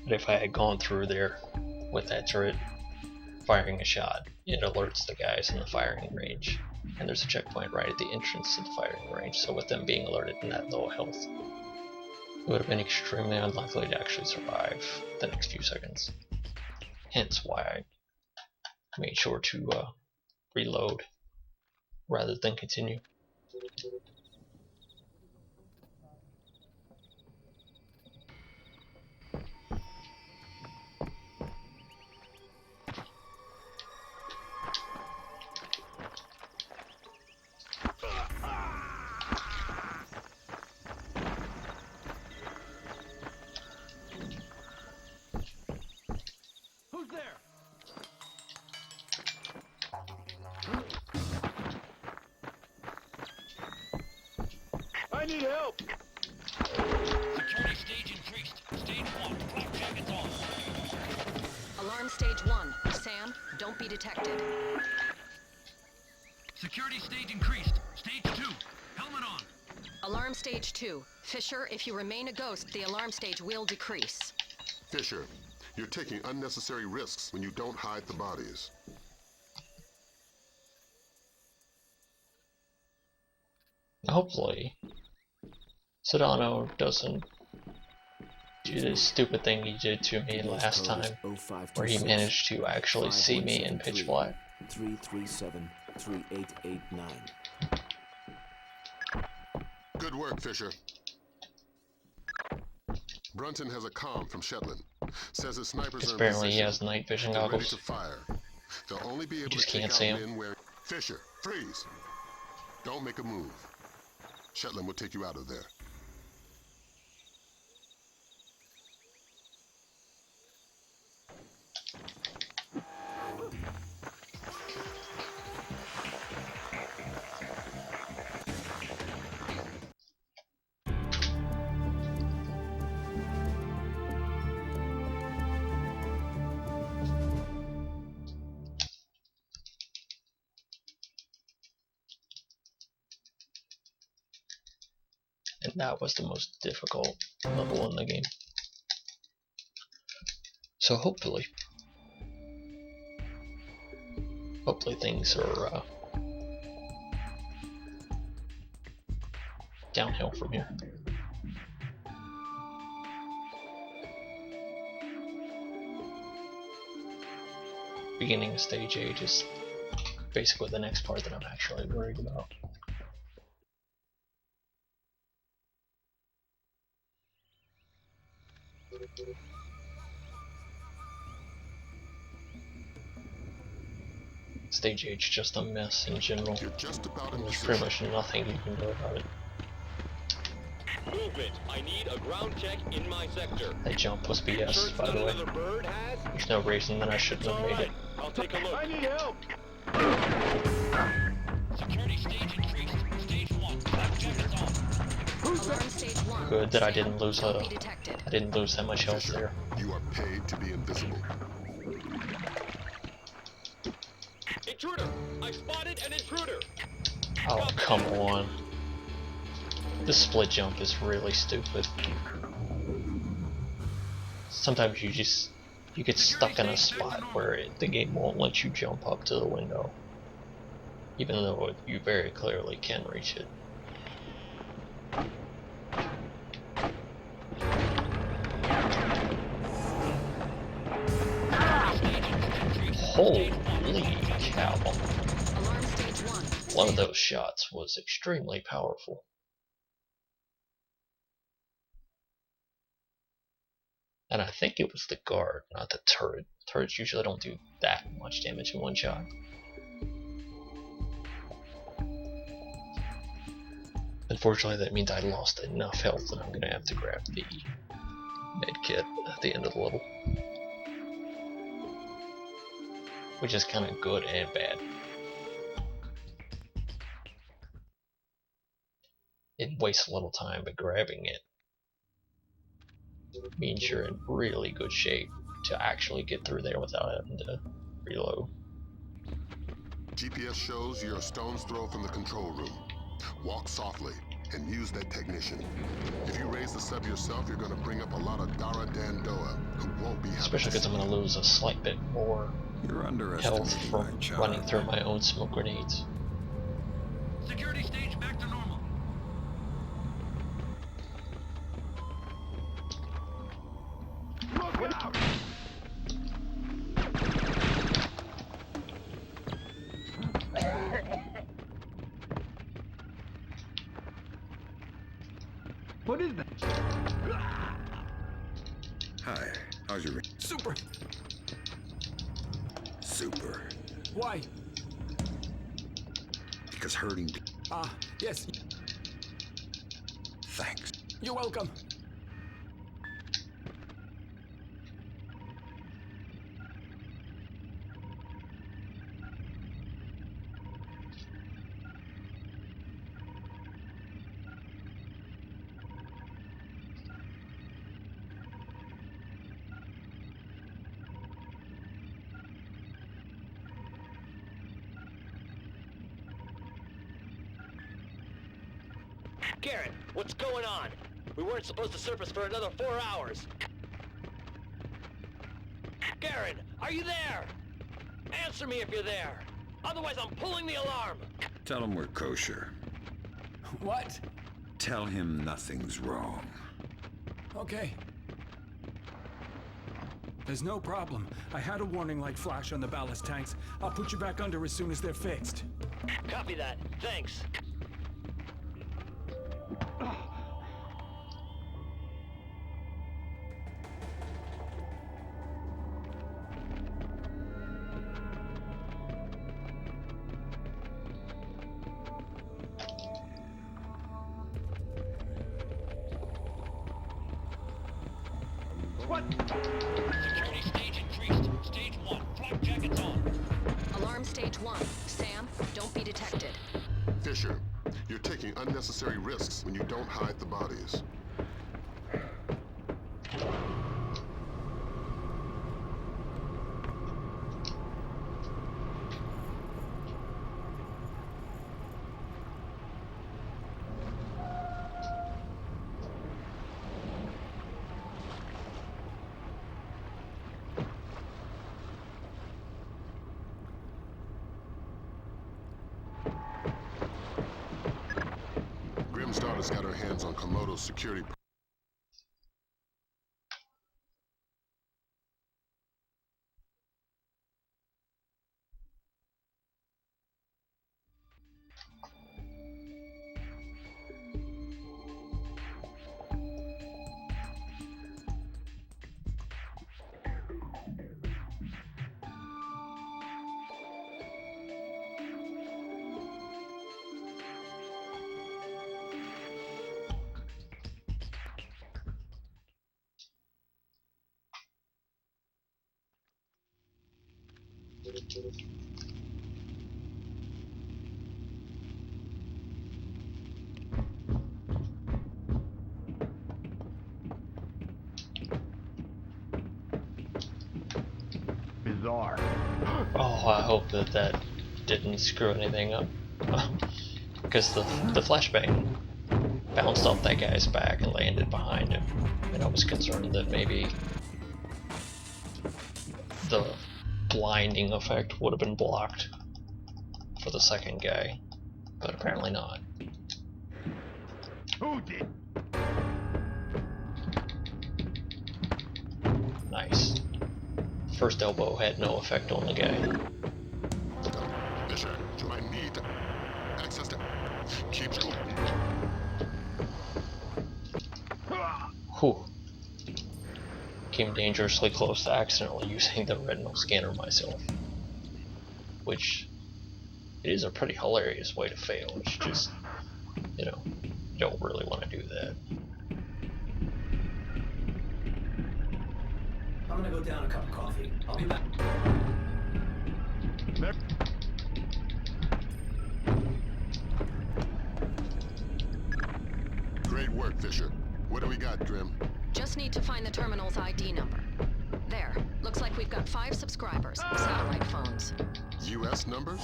But if I had gone through there with that turret firing a shot, it alerts the guys in the firing range. And there's a checkpoint right at the entrance to the firing range, so with them being alerted and that low health, it would have been extremely unlikely to actually survive the next few seconds. Hence why I made sure to reload rather than continue. Who's there? I need help. Security stage increased. Stage 1, flak jackets on. Alarm stage 1. Sam, don't be detected. Security stage increased. Stage 2, helmet on. Alarm stage 2. Fisher, if you remain a ghost, the alarm stage will decrease. Fisher, you're taking unnecessary risks when you don't hide the bodies. Hopefully, Sadono doesn't do this stupid thing he did to me last time, where he managed to actually see me in pitch black. 337-3889. Good work, Fisher. Brunton has a comm from Shetland. Says his snipers are in Apparently he position. has night vision They're ready goggles. to fire. They'll only be able Just to take can't out see 'em. men wearing... Fisher, freeze! Don't make a move. Shetland will take you out of there. And that was the most difficult level in the game. So hopefully things are downhill from here. Beginning of stage 8 is basically the next part that I'm actually worried about. Stage 8's just a mess in general. You're just about in There's position. pretty much nothing you can do about it. Movement. I need a ground check in my sector. That jump was BS, by the way. Another bird has? There's no reason that I shouldn't have made it. I'll take a look. I need help. Security stage increased. Stage 1, flak jackets on. Alarm stage 1. Good that I didn't lose Don't be detected. I didn't lose that much health there. You are paid to be invisible. Intruder! I spotted an intruder! Oh, come on. This split jump is really stupid. Sometimes you get stuck in a spot where the game won't let you jump up to the window, even though you very clearly can reach it. Holy cow. Alarm stage 1. One of those shots was extremely powerful. And I think it was the guard, not the turret. Turrets usually don't do that much damage in one shot. Unfortunately, that means I lost enough health that I'm gonna have to grab the med kit at the end of the level. which is kind of good and bad. It wastes a little time, but grabbing it means you're in really good shape to actually get through there without having to reload. GPS shows you're a stone's throw from the control room. Walk softly and use that technician. If you raise the sub yourself, you're going to bring up a lot of Dara Dandoa who won't be happy. Especially because I'm going to lose a slight bit more health from running through my own smoke grenades. Security stage back to normal. Look out! What is that? Hi, how's your... Super. Super. Why? Because hurting... Yes. Thanks. You're welcome. Garrett, what's going on? We weren't supposed to surface for another 4 hours. Garrett, are you there? Answer me if you're there. Otherwise, I'm pulling the alarm. Tell him we're kosher. What? Tell him nothing's wrong. Okay. There's no problem. I had a warning light flash on the ballast tanks. I'll put you back under as soon as they're fixed. Copy that. Thanks. What? Security stage increased. Stage 1. Flak jackets on. Alarm stage 1. Sam, don't be detected. Fisher, you're taking unnecessary risks when you don't hide the bodies. Grim's daughter's got her hands on Komodo's security. Bizarre. Oh, I hope that didn't screw anything up. Because the flashbang bounced off that guy's back and landed behind him. And I was concerned that maybe the blinding effect would have been blocked for the second guy. But apparently not. Who did? Nice. First elbow had no effect on the guy. Fisher, you might need access to... Keep going. Whew. Came dangerously close to accidentally using the retinal scanner myself. Which, it is a pretty hilarious way to fail. It's just, you know, don't really want to do that. I'm gonna go down a cup of coffee. I'll be back. Great work, Fisher. What do we got, Grim? Just need to find the terminal's ID number. There. Looks like we've got 5 subscribers. Satellite phones. U.S. numbers?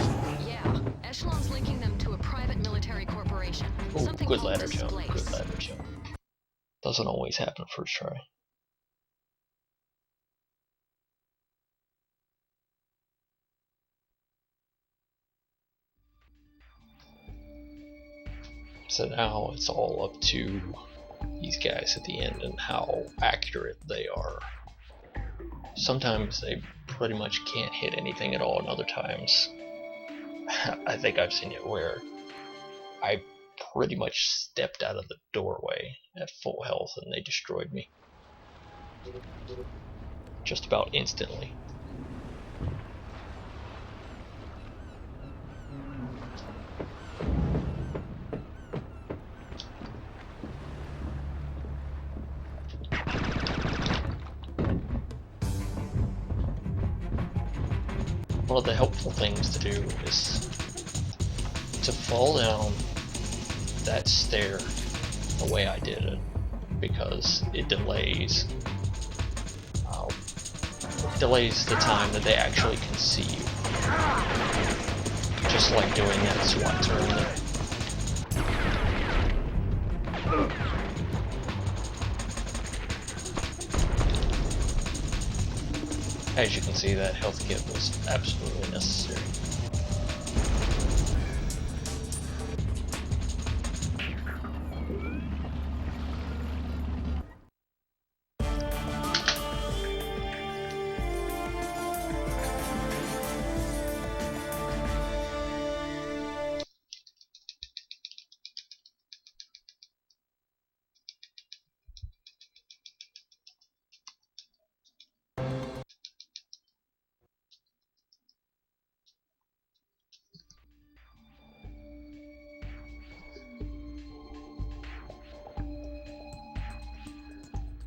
Yeah. Echelon's linking them to a private military corporation. Ooh, Something good called ladder jump. Displace. Good ladder jump. Doesn't always happen first try. So now it's all up to these guys at the end and how accurate they are. Sometimes they pretty much can't hit anything at all, and other times I think I've seen it where I pretty much stepped out of the doorway at full health and they destroyed me. Just about instantly. One of the helpful things to do is to fall down that stair the way I did it, because it delays the time that they actually can see you. Just like doing that SWAT turn there. As you can see, that health kit was absolutely necessary.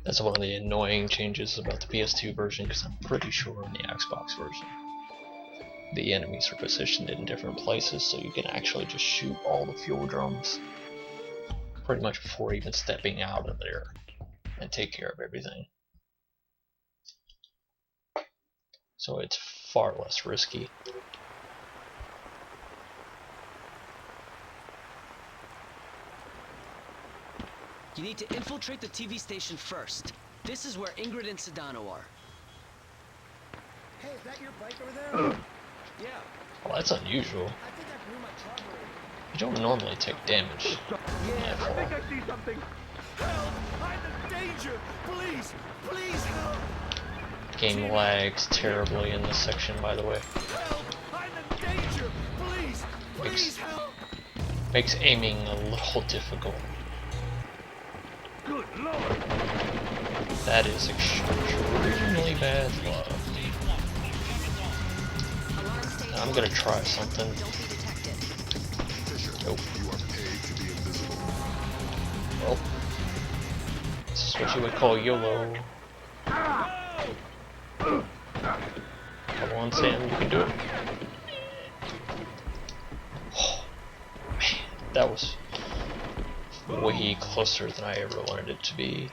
That's one of the annoying changes about the PS2 version, because I'm pretty sure in the Xbox version the enemies are positioned in different places, so you can actually just shoot all the fuel drums pretty much before even stepping out of there and take care of everything. So it's far less risky. You need to infiltrate the TV station first. This is where Ingrid and Sadono are. Hey, is that your bike over there? Yeah. Well, that's unusual. I think I blew my carburetor. You don't normally take damage. Yeah, I think I see something. Help! I'm in danger! Please! Please help! Game lags terribly in this section, by the way. Help! I'm in danger! Please! Please help! Makes aiming a little difficult. Good lord! That is extremely bad luck. I'm gonna try something. Nope. You are paid to be invisible. Well, this is what you would call YOLO. Come on, Sam, you can do it. Oh, man, that was way closer than I ever wanted it to be.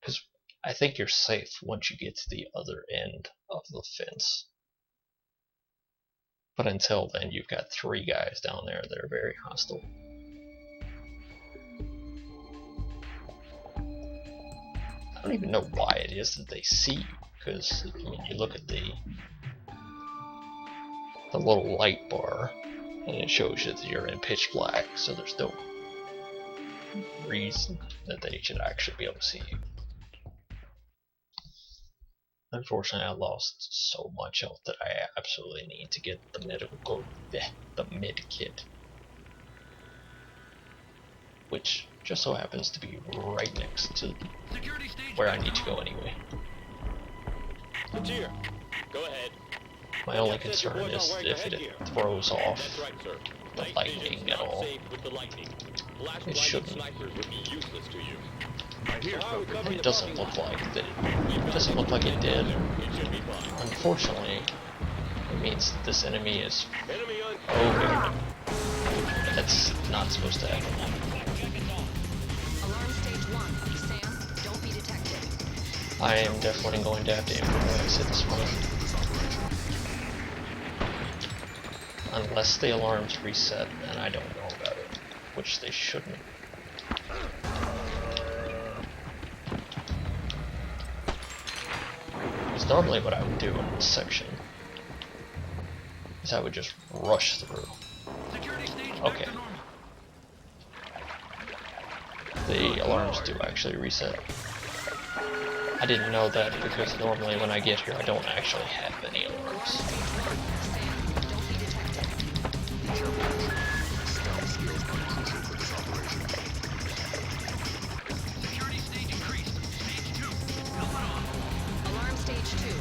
Because I think you're safe once you get to the other end of the fence. But until then, you've got 3 guys down there that are very hostile. I don't even know why it is that they see you, because I mean, you look at the little light bar, and it shows you that you're in pitch black, so there's no reason that they should actually be able to see you. Unfortunately, I lost so much health that I absolutely need to get the med kit, which just so happens to be right next to where I need to go anyway. Here. Go ahead. My only concern is if it throws off the lightning at all. It shouldn't. Snipers would be useless to you. It doesn't look like that. It doesn't look like it did. Unfortunately, it means that this enemy is over. That's not supposed to happen. Alarm stage 1. Sam, don't be detected. I am definitely going to have to improvise at this point. Unless the alarms reset, and I don't know about it, which they shouldn't. Because normally what I would do in this section is I would just rush through. Okay. The alarms do actually reset. I didn't know that because normally when I get here I don't actually have any alarms. Security stage increased. Stage 2. Going on. Alarm stage 2.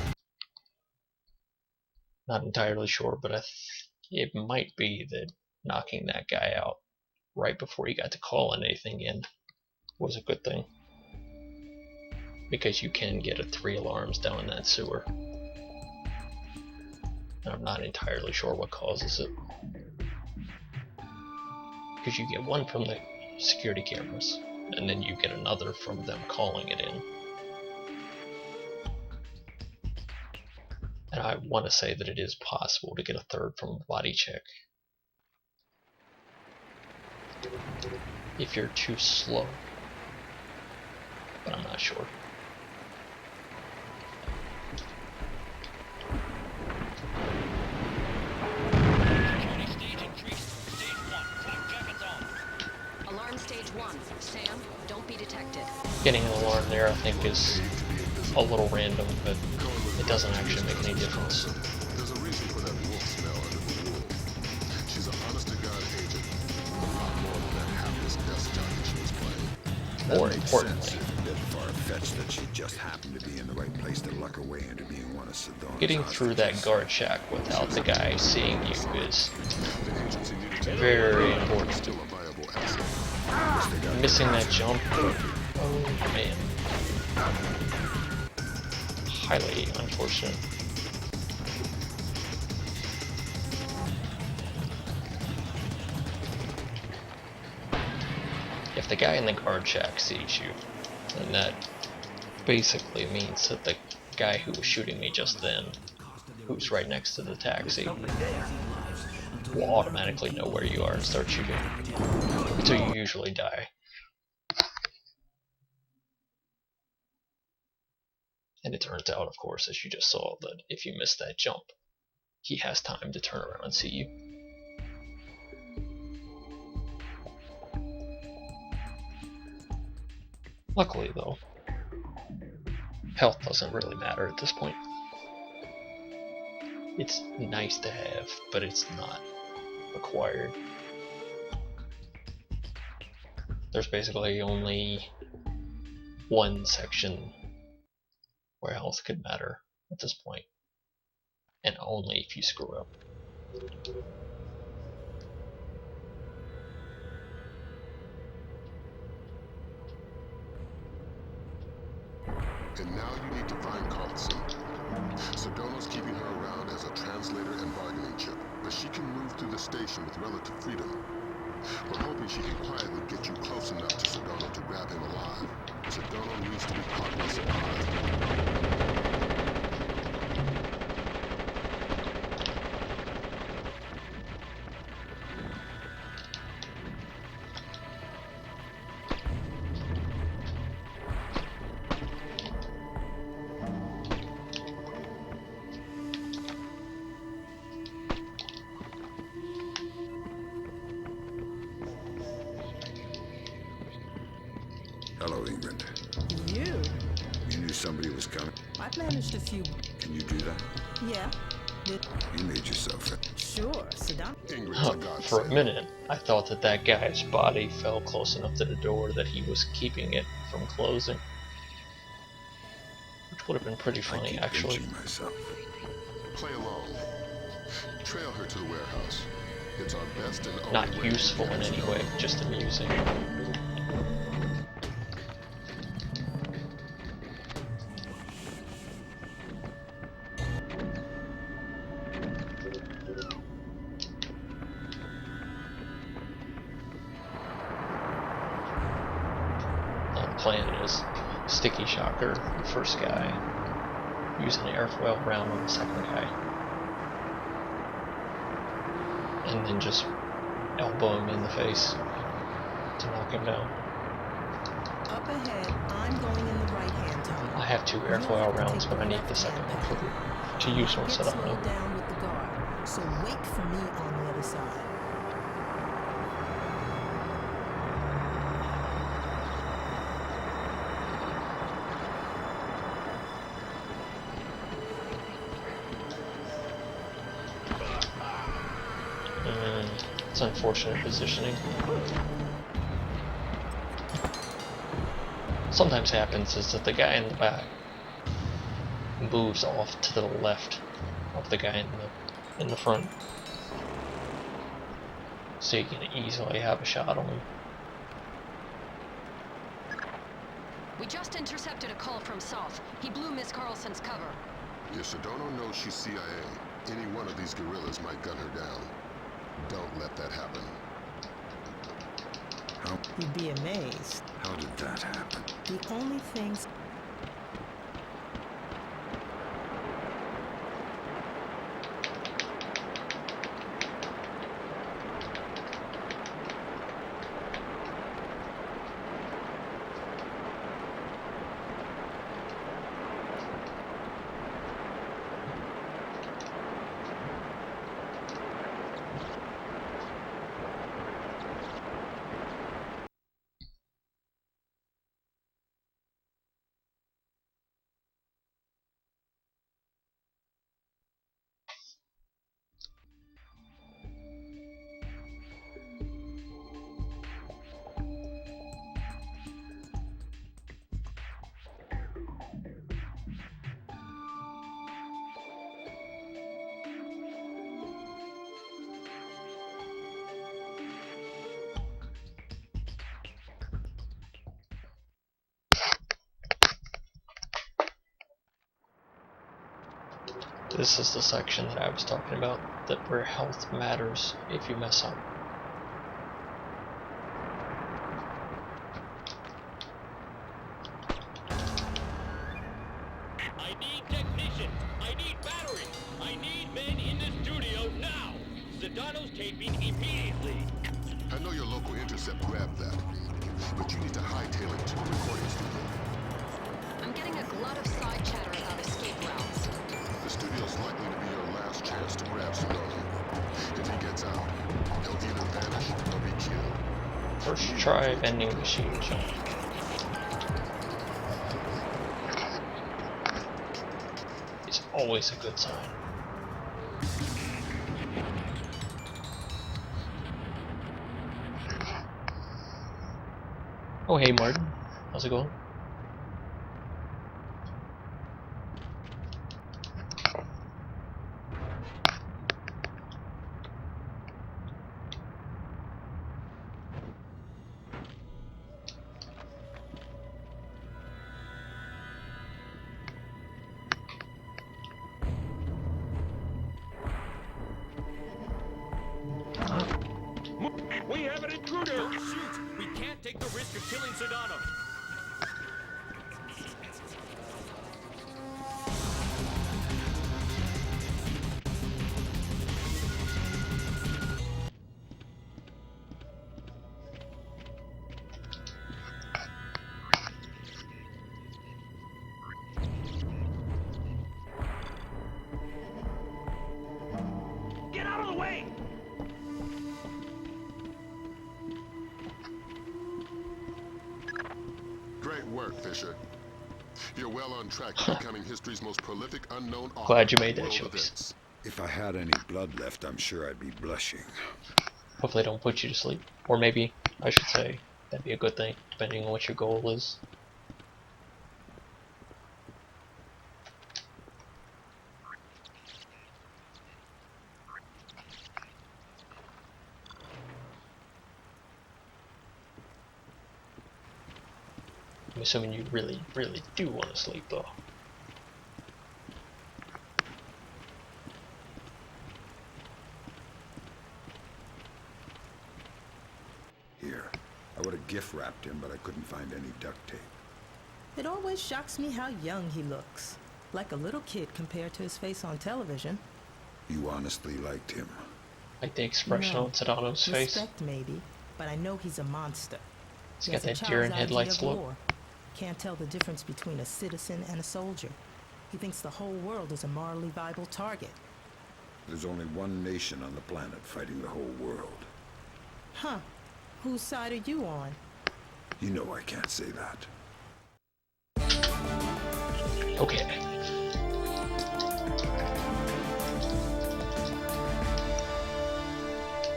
Not entirely sure, but it might be that knocking that guy out right before he got to calling anything in was a good thing. Because you can get 3 alarms down in that sewer. And I'm not entirely sure what causes it. Because you get one from the security cameras, and then you get another from them calling it in. And I want to say that it is possible to get a 3rd from a body check. If you're too slow. But I'm not sure. Security stage increased. Stage 1. Clock jackets on. Alarm stage 1. Sam, don't be detected. Getting an alarm there I think is a little random, but it doesn't actually make any difference. There's a reason for that wolf smell under the wool. She's an honest-to-God agent. A lot more than that hapless desk jockey she was playing. More importantly, It's a bit far-fetched that she just happened to be in the right place to luck her way into being one of Sadono's getting through that guard shack without the guy seeing you is very important. Still a viable asset. Missing that jump, oh man. Highly unfortunate. If the guy in the guard shack sees you, then that basically means that the guy who was shooting me just then, who's right next to the taxi, will automatically know where you are and start shooting. So you usually die. And it turns out, of course, as you just saw, that if you miss that jump, he has time to turn around and see you. Luckily, though, health doesn't really matter at this point. It's nice to have, but it's not required. There's basically only one section where health could matter at this point, and only if you screw up. And now you need to find Carlson. Sadono's keeping her around as a translator and bargaining chip, but she can move through the station with relative freedom. We're hoping she can quietly get you close enough to Sadono to grab him alive. Sadono needs to be caught by surprise. Hello, England. You? You knew somebody was coming? I managed a few. Can you do that? Yeah. You made yourself in. Sure, Sadono. For a minute, I thought that that guy's body fell close enough to the door that he was keeping it from closing. Which would have been pretty funny, actually. Myself. Play along. Trail her to the warehouse. It's our best and only Not way useful in any way, just amusing. plan is sticky shocker the first guy, use an airfoil round on the second guy, and then just elbow him in the face to knock him down. Up ahead, I'm going in the right-hand tunnel. I have 2 airfoil rounds, but I need the second one to use one Get Sadono. slowed down with the guard, so wait for me on the other side. It's unfortunate positioning. Sometimes happens is that the guy in the back moves off to the left of the guy in the front, so you can easily have a shot on him. We just intercepted a call from south. He blew Miss Carlson's cover. If Sadono knows she's CIA, any one of these guerrillas might gun her down. Don't let that happen. You'd be amazed. How did that happen? The only things... This is the section that I was talking about, that where health matters if you mess up. I need technicians. I need batteries. I need men in the studio now. Sadono's taping immediately. I know your local intercept grabbed that, but you need to hightail it to a recording studio. I'm getting a glut of side chatter about escape routes. The studio's likely to be your last chance to grab Sadono. If he gets out, he'll either vanish or be killed. First try vending machine jump. It's always a good sign. Oh hey Martin, how's it going? We have an intruder! Shoot! We can't take the risk of killing Sadono. Get out of the way! Great work, Fisher. You're well on track to becoming history's most prolific unknown author. Glad you made that of world choice. events. If I had any blood left, I'm sure I'd be blushing. Hopefully they don't put you to sleep. Or maybe, I should say, that'd be a good thing, depending on what your goal is. I'm assuming you really, really do want to sleep though. Here. I would have gift wrapped him, but I couldn't find any duct tape. It always shocks me how young he looks. Like a little kid compared to his face on television. You honestly liked him? Like the expression No. on Sadono's face. Respect maybe, but I know he's a monster. He's He got has a that deer in child's idea headlights of look. war. Can't tell the difference between a citizen and a soldier. He thinks the whole world is a morally viable target. There's only one nation on the planet fighting the whole world. Huh. Whose side are you on? You know I can't say that. Okay.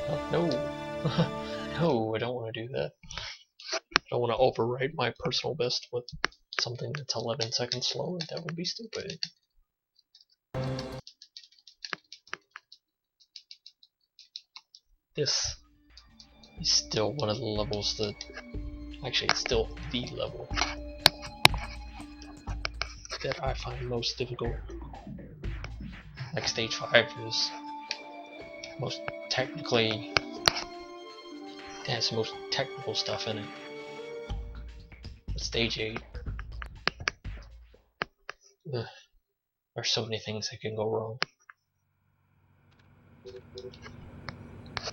Oh, no. No, I don't want to do that. I don't want to overwrite my personal best with something that's 11 seconds slower. That would be stupid. This is still one of the levels that... Actually, it's still the level that I find most difficult. Like stage 5 is most technically... It has the most technical stuff in it. But stage 8... There's so many things that can go wrong.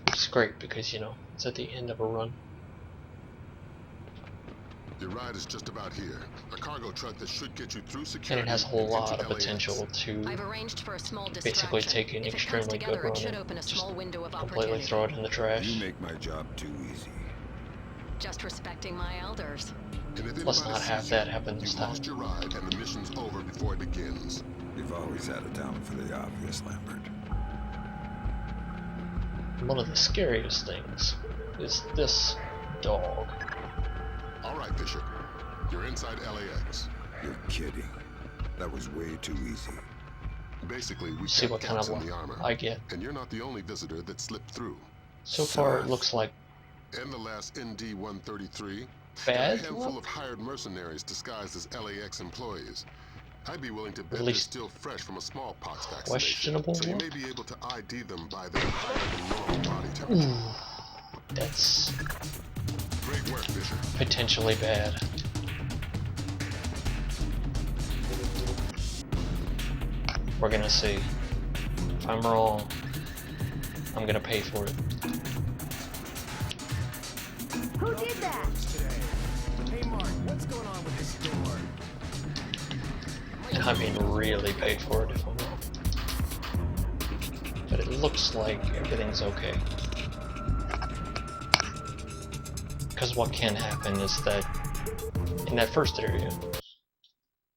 It's great because, you know, it's at the end of a run. Your ride is just about here. A cargo truck that should get you through security. And it has a whole and lot into of LAX. potential to I've arranged for a small basically distraction. take an If it comes extremely together, good run it should and open a just small window of completely opportunity. throw it in the trash. You make my job too easy. Just respecting my elders. And if Let's anybody not have sees that you, happen this you time. lost your ride and the mission's over before it begins. You've always had a talent for the obvious, Lambert. One of the scariest things is this dog. All right, Fisher. You're inside LAX. You're kidding. That was way too easy. Basically, we See got what kind gaps of in the armor. I get. And you're not the only visitor that slipped through. So far, it looks like And the last ND-133. bad And a handful luck? of hired mercenaries disguised as LAX employees. I'd be willing to bet At they're least still fresh from a smallpox vaccination. questionable So you luck? may be able to ID them by their higher than normal body temperature. Ooh, that's Great work, Fisher. potentially bad. We're gonna see. If I'm wrong, I'm gonna pay for it. Who did that? Hey, Mark, what's going on with this door? And I mean really pay for it if I'm wrong. But it looks like everything's okay. Because what can happen is that in that first area,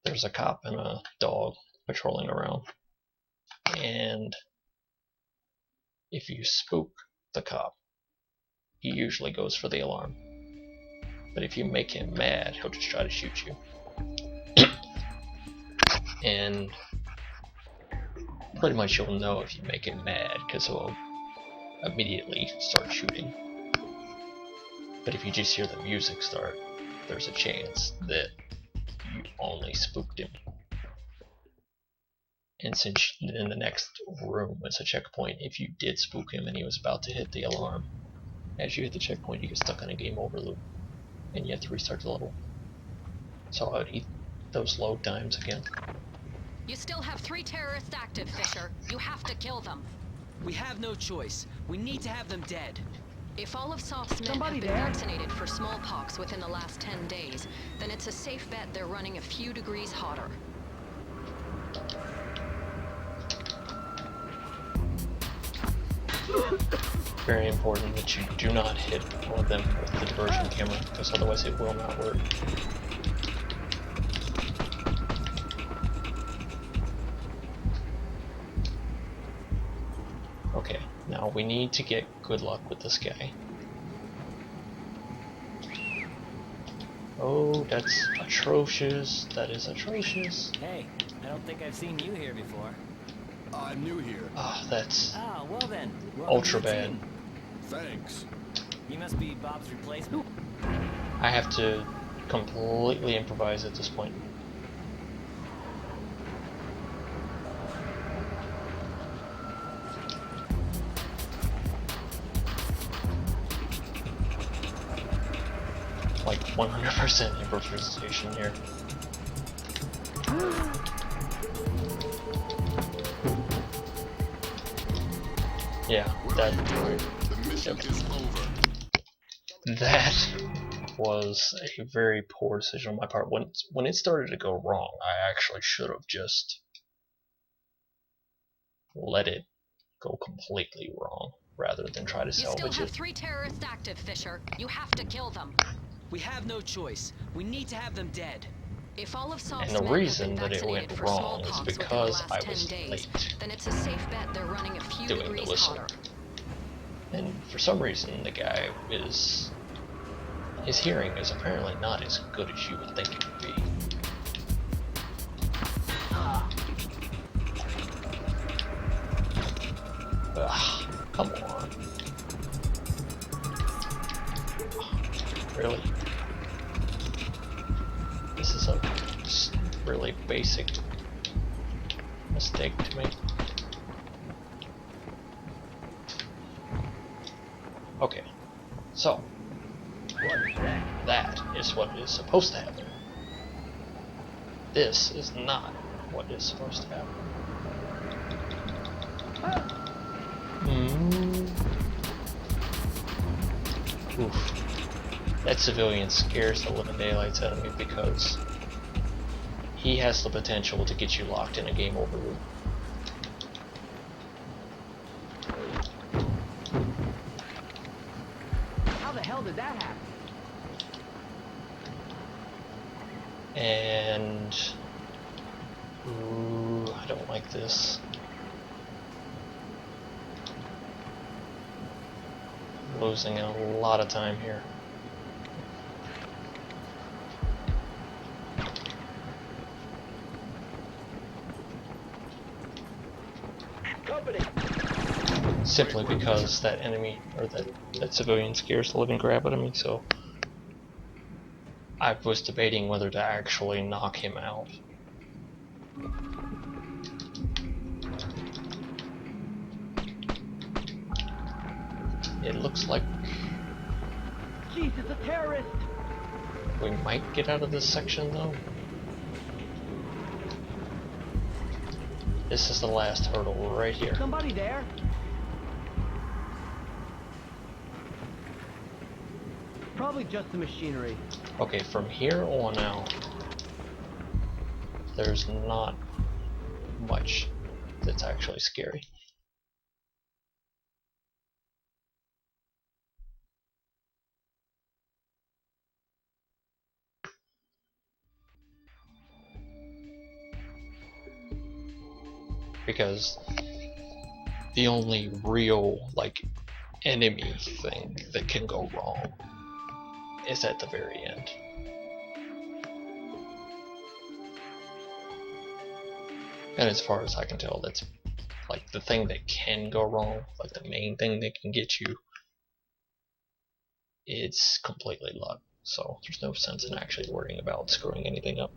there's a cop and a dog patrolling around. And if you spook the cop, he usually goes for the alarm. But if you make him mad, he'll just try to shoot you. And pretty much you'll know if you make him mad because he'll immediately start shooting. But if you just hear the music start, there's a chance that you only spooked him. And since in the next room is a checkpoint, if you did spook him and he was about to hit the alarm, as you hit the checkpoint you get stuck on a game over loop and you have to restart the level. So I would eat those load times again. You still have 3 terrorists active, Fisher. You have to kill them. We have no choice. We need to have them dead. If all of Soft's men have been vaccinated for smallpox within the last 10 days, then it's a safe bet they're running a few degrees hotter. Very important that you do not hit one of them with the diversion camera, because otherwise it will not work. Okay, now we need to get good luck with this guy. Oh, that's atrocious. That is atrocious. Hey, I don't think I've seen you here before. I'm new here. Oh, that's Ah, well then. ultra bad. Thanks. You must be Bob's replacement. I have to completely improvise at this point. Like 100% improvisation here. Yeah, that was a very poor decision on my part. When it started to go wrong, I actually should have just let it go completely wrong rather than try to salvage it. You still have 3 terrorists active, Fisher. You have to kill them. We have no choice. We need to have them dead. If all of Soft's And the men have reason been that it went vaccinated for wrong is smallpox within the because last I 10 was days, late then it's a safe bet they're running a few doing the degrees whistle. hotter. And for some reason, the guy his hearing is apparently not as good as you would think it would be. Ugh, come on. Really? This is a really basic mistake to make. Okay, so that is what is supposed to happen. This is not what is supposed to happen. Oof. That civilian scares the living daylights out of me because he has the potential to get you locked in a game over loop. How the hell did that happen? And ooh, I don't like this. I'm losing a lot of time here. Simply because that enemy, or that civilian scares the living crap out of me, so I was debating whether to actually knock him out. It looks like Jeez, it's a terrorist! we might get out of this section though. This is the last hurdle right here. Somebody there? Probably just the machinery. Okay, from here on out, there's not much that's actually scary. Because the only real, like, enemy thing that can go wrong is at the very end. And as far as I can tell, that's like the thing that can go wrong, like the main thing that can get you. It's completely luck, so there's no sense in actually worrying about screwing anything up.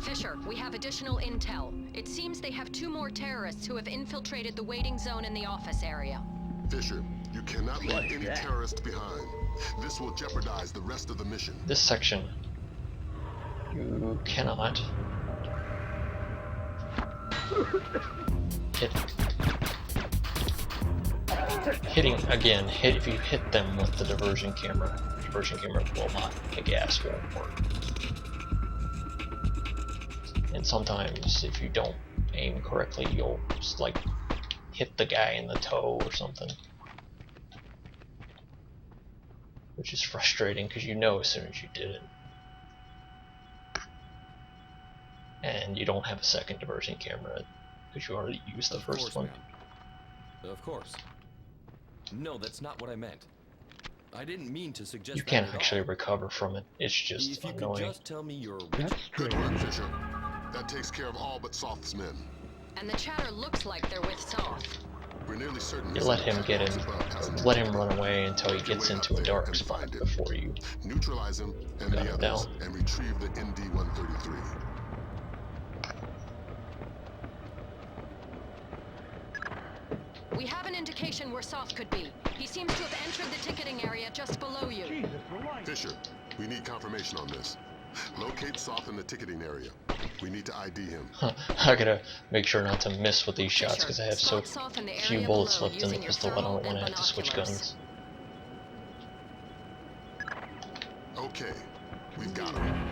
Fisher, we have additional intel. It seems they have 2 more terrorists who have infiltrated the waiting zone in the office area. Fisher, you cannot leave any terrorists behind. This will jeopardize the rest of the mission. This section, you cannot hit. Hitting again, if you hit them with the diversion camera will not, the gas won't work. And sometimes if you don't aim correctly, you'll just like hit the guy in the toe or something, which is frustrating because you know as soon as you did it. And you don't have a second diversion camera because you already used the first one. Man. Of course. No, that's not what I meant. I didn't mean to suggest you can't actually recover from it. It's just if you annoying. could just tell me you're Good work, Fisher. That takes care of all but Soft's men. And the chatter looks like they're with Soft. We're nearly certain. You let him get in, let him run away until he gets into a dark spot before you neutralize him and the others and retrieve the ND-133. We have an indication where Soft could be. He seems to have entered the ticketing area just below you. Jesus, relax. Fisher, we need confirmation on this. Locate Soth in the ticketing area. We need to ID him. I gotta make sure not to miss with these shots because I have so Spot Soth in the few area bullets below left in the using your pistol. I thermal don't want to and have to switch binoculars. guns. Okay, we've got him.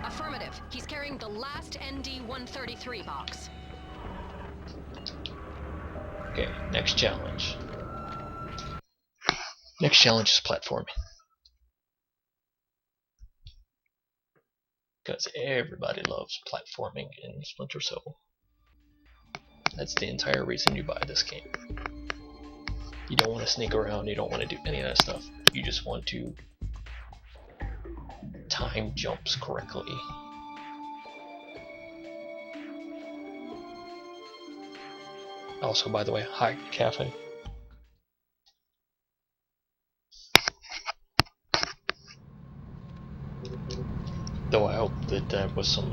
Affirmative. He's carrying the last ND-133 box. Okay, next challenge. Next challenge is platforming. Because everybody loves platforming in Splinter Cell. That's the entire reason you buy this game. You don't want to sneak around, you don't want to do any of that stuff. You just want to time jumps correctly. Also, by the way, hi, Cafe. Though I hope that that was some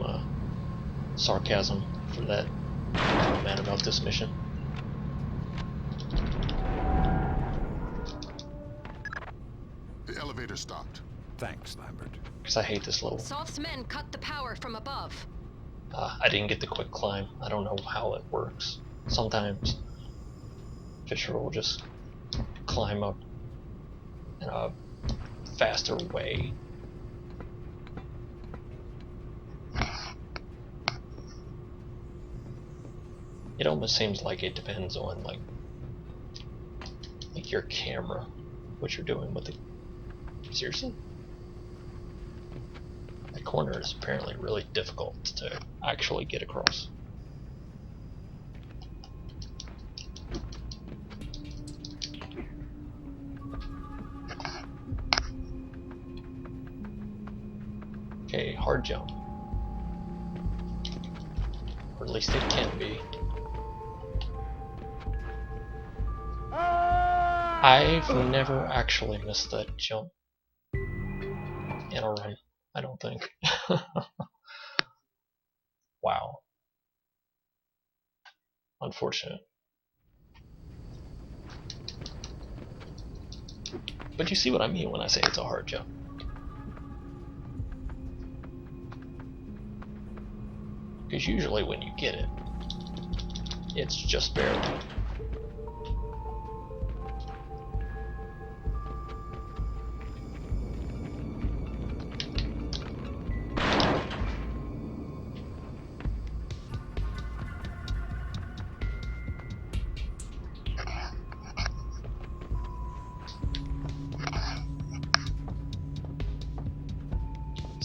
sarcasm for that man about this mission. The elevator stopped. Thanks, Lambert. Because I hate this level. Soth's men cut the power from above. I didn't get the quick climb. I don't know how it works. Sometimes Fisher will just climb up in a faster way. It almost seems like it depends on like your camera, what you're doing with it. Seriously? That corner is apparently really difficult to actually get across. Okay, hard jump. Or at least it can be. I've never actually missed that jump in a run, I don't think. Wow. Unfortunate. But you see what I mean when I say it's a hard jump. Because usually when you get it, it's just barely.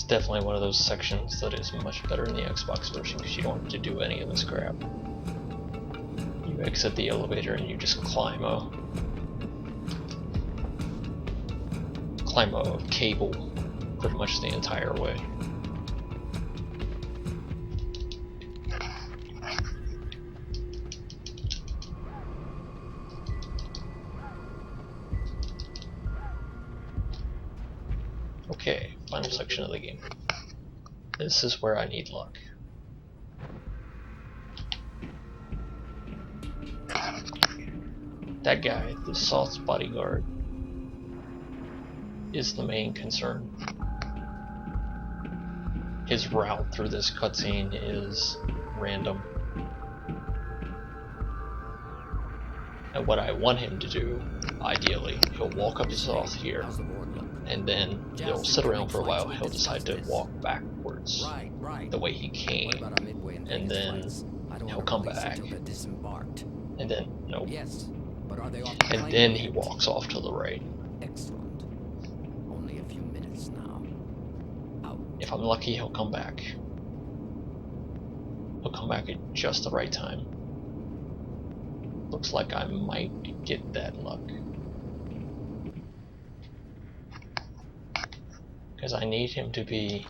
Definitely one of those sections that is much better in the Xbox version because you don't have to do any of this crap. You exit the elevator and you just climb a cable pretty much the entire way. Okay, final section of the game. This is where I need luck. That guy, the Soth's bodyguard, is the main concern. His route through this cutscene is random. And what I want him to do, ideally, he'll walk up to Soth here, and then he'll sit around for a while. He'll decide to walk backwards the way he came, and then he'll come back, and then nope, and then he walks off to the right. Excellent. Only a few minutes now. Out. If I'm lucky, he'll come back. He'll come back at just the right time. Looks like I might get that luck. Because I need him to be...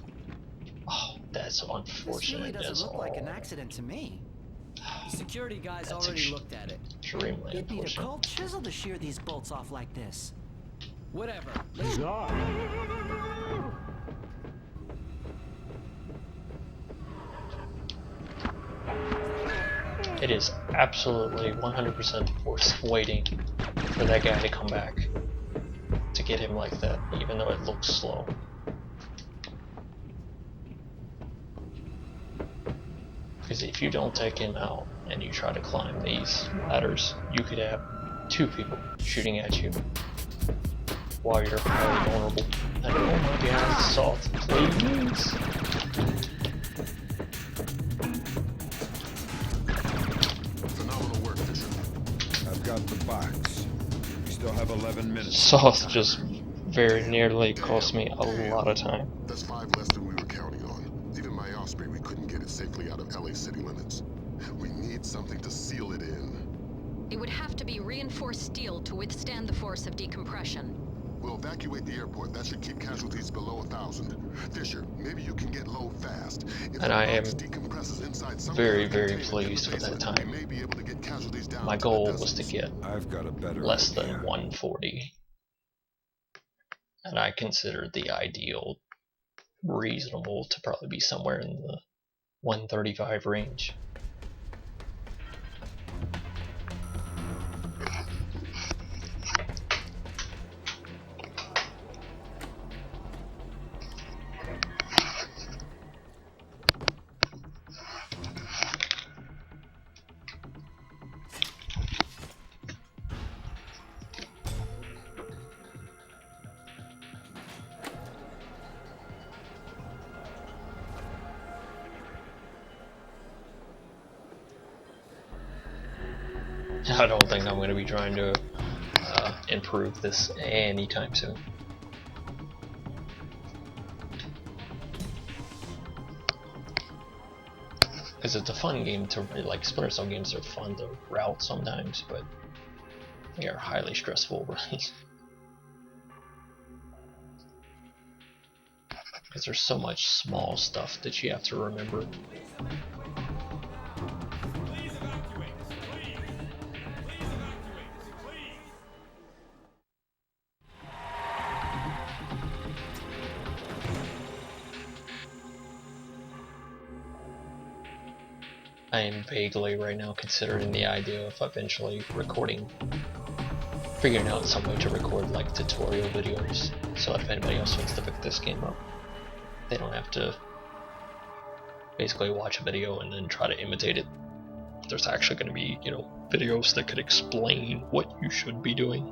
Oh, that's unfortunate. This really doesn't as look all. like an accident to me. The security guys That's already looked at it. Extremely It'd need a unfortunate. cold chisel to shear these bolts off like this. Whatever. It is absolutely 100% worth waiting for that guy to come back to get him like that, even though it looks slow. Because if you don't take him out and you try to climb these ladders, you could have 2 people shooting at you while you're highly vulnerable. And oh my god, salt, please! Phenomenal work, Fisher. I've got the box. We still have 11 minutes. Salt just very nearly cost me a lot of time. That's 5 less than we were counting on. Even my Osprey, we couldn't get it safely out of LA city limits. We need something to seal it in. It would have to be reinforced steel to withstand the force of decompression. We'll evacuate the airport. That should keep casualties below 1,000. Fisher, maybe you can get low fast. If And I am very, very containment pleased with that we time. may be able to get casualties down My to goal the was to decimals. get I've got a better less idea. than 140. And I considered the ideal reasonable to probably be somewhere in the 135 range. I don't think I'm going to be trying to improve this anytime soon. Because it's a fun game to, like, Splinter Cell games are fun to route sometimes, but they are highly stressful, right? Because there's so much small stuff that you have to remember. I am vaguely right now considering the idea of eventually figuring out some way to record like tutorial videos, so that if anybody else wants to pick this game up, they don't have to basically watch a video and then try to imitate it. There's actually going to be, you know, videos that could explain what you should be doing.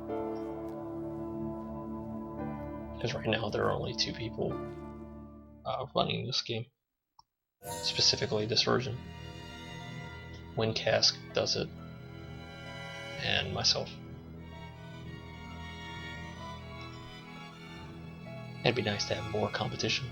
Because right now there are only 2 people running this game, specifically this version. Windcask does it, and myself. It'd be nice to have more competition.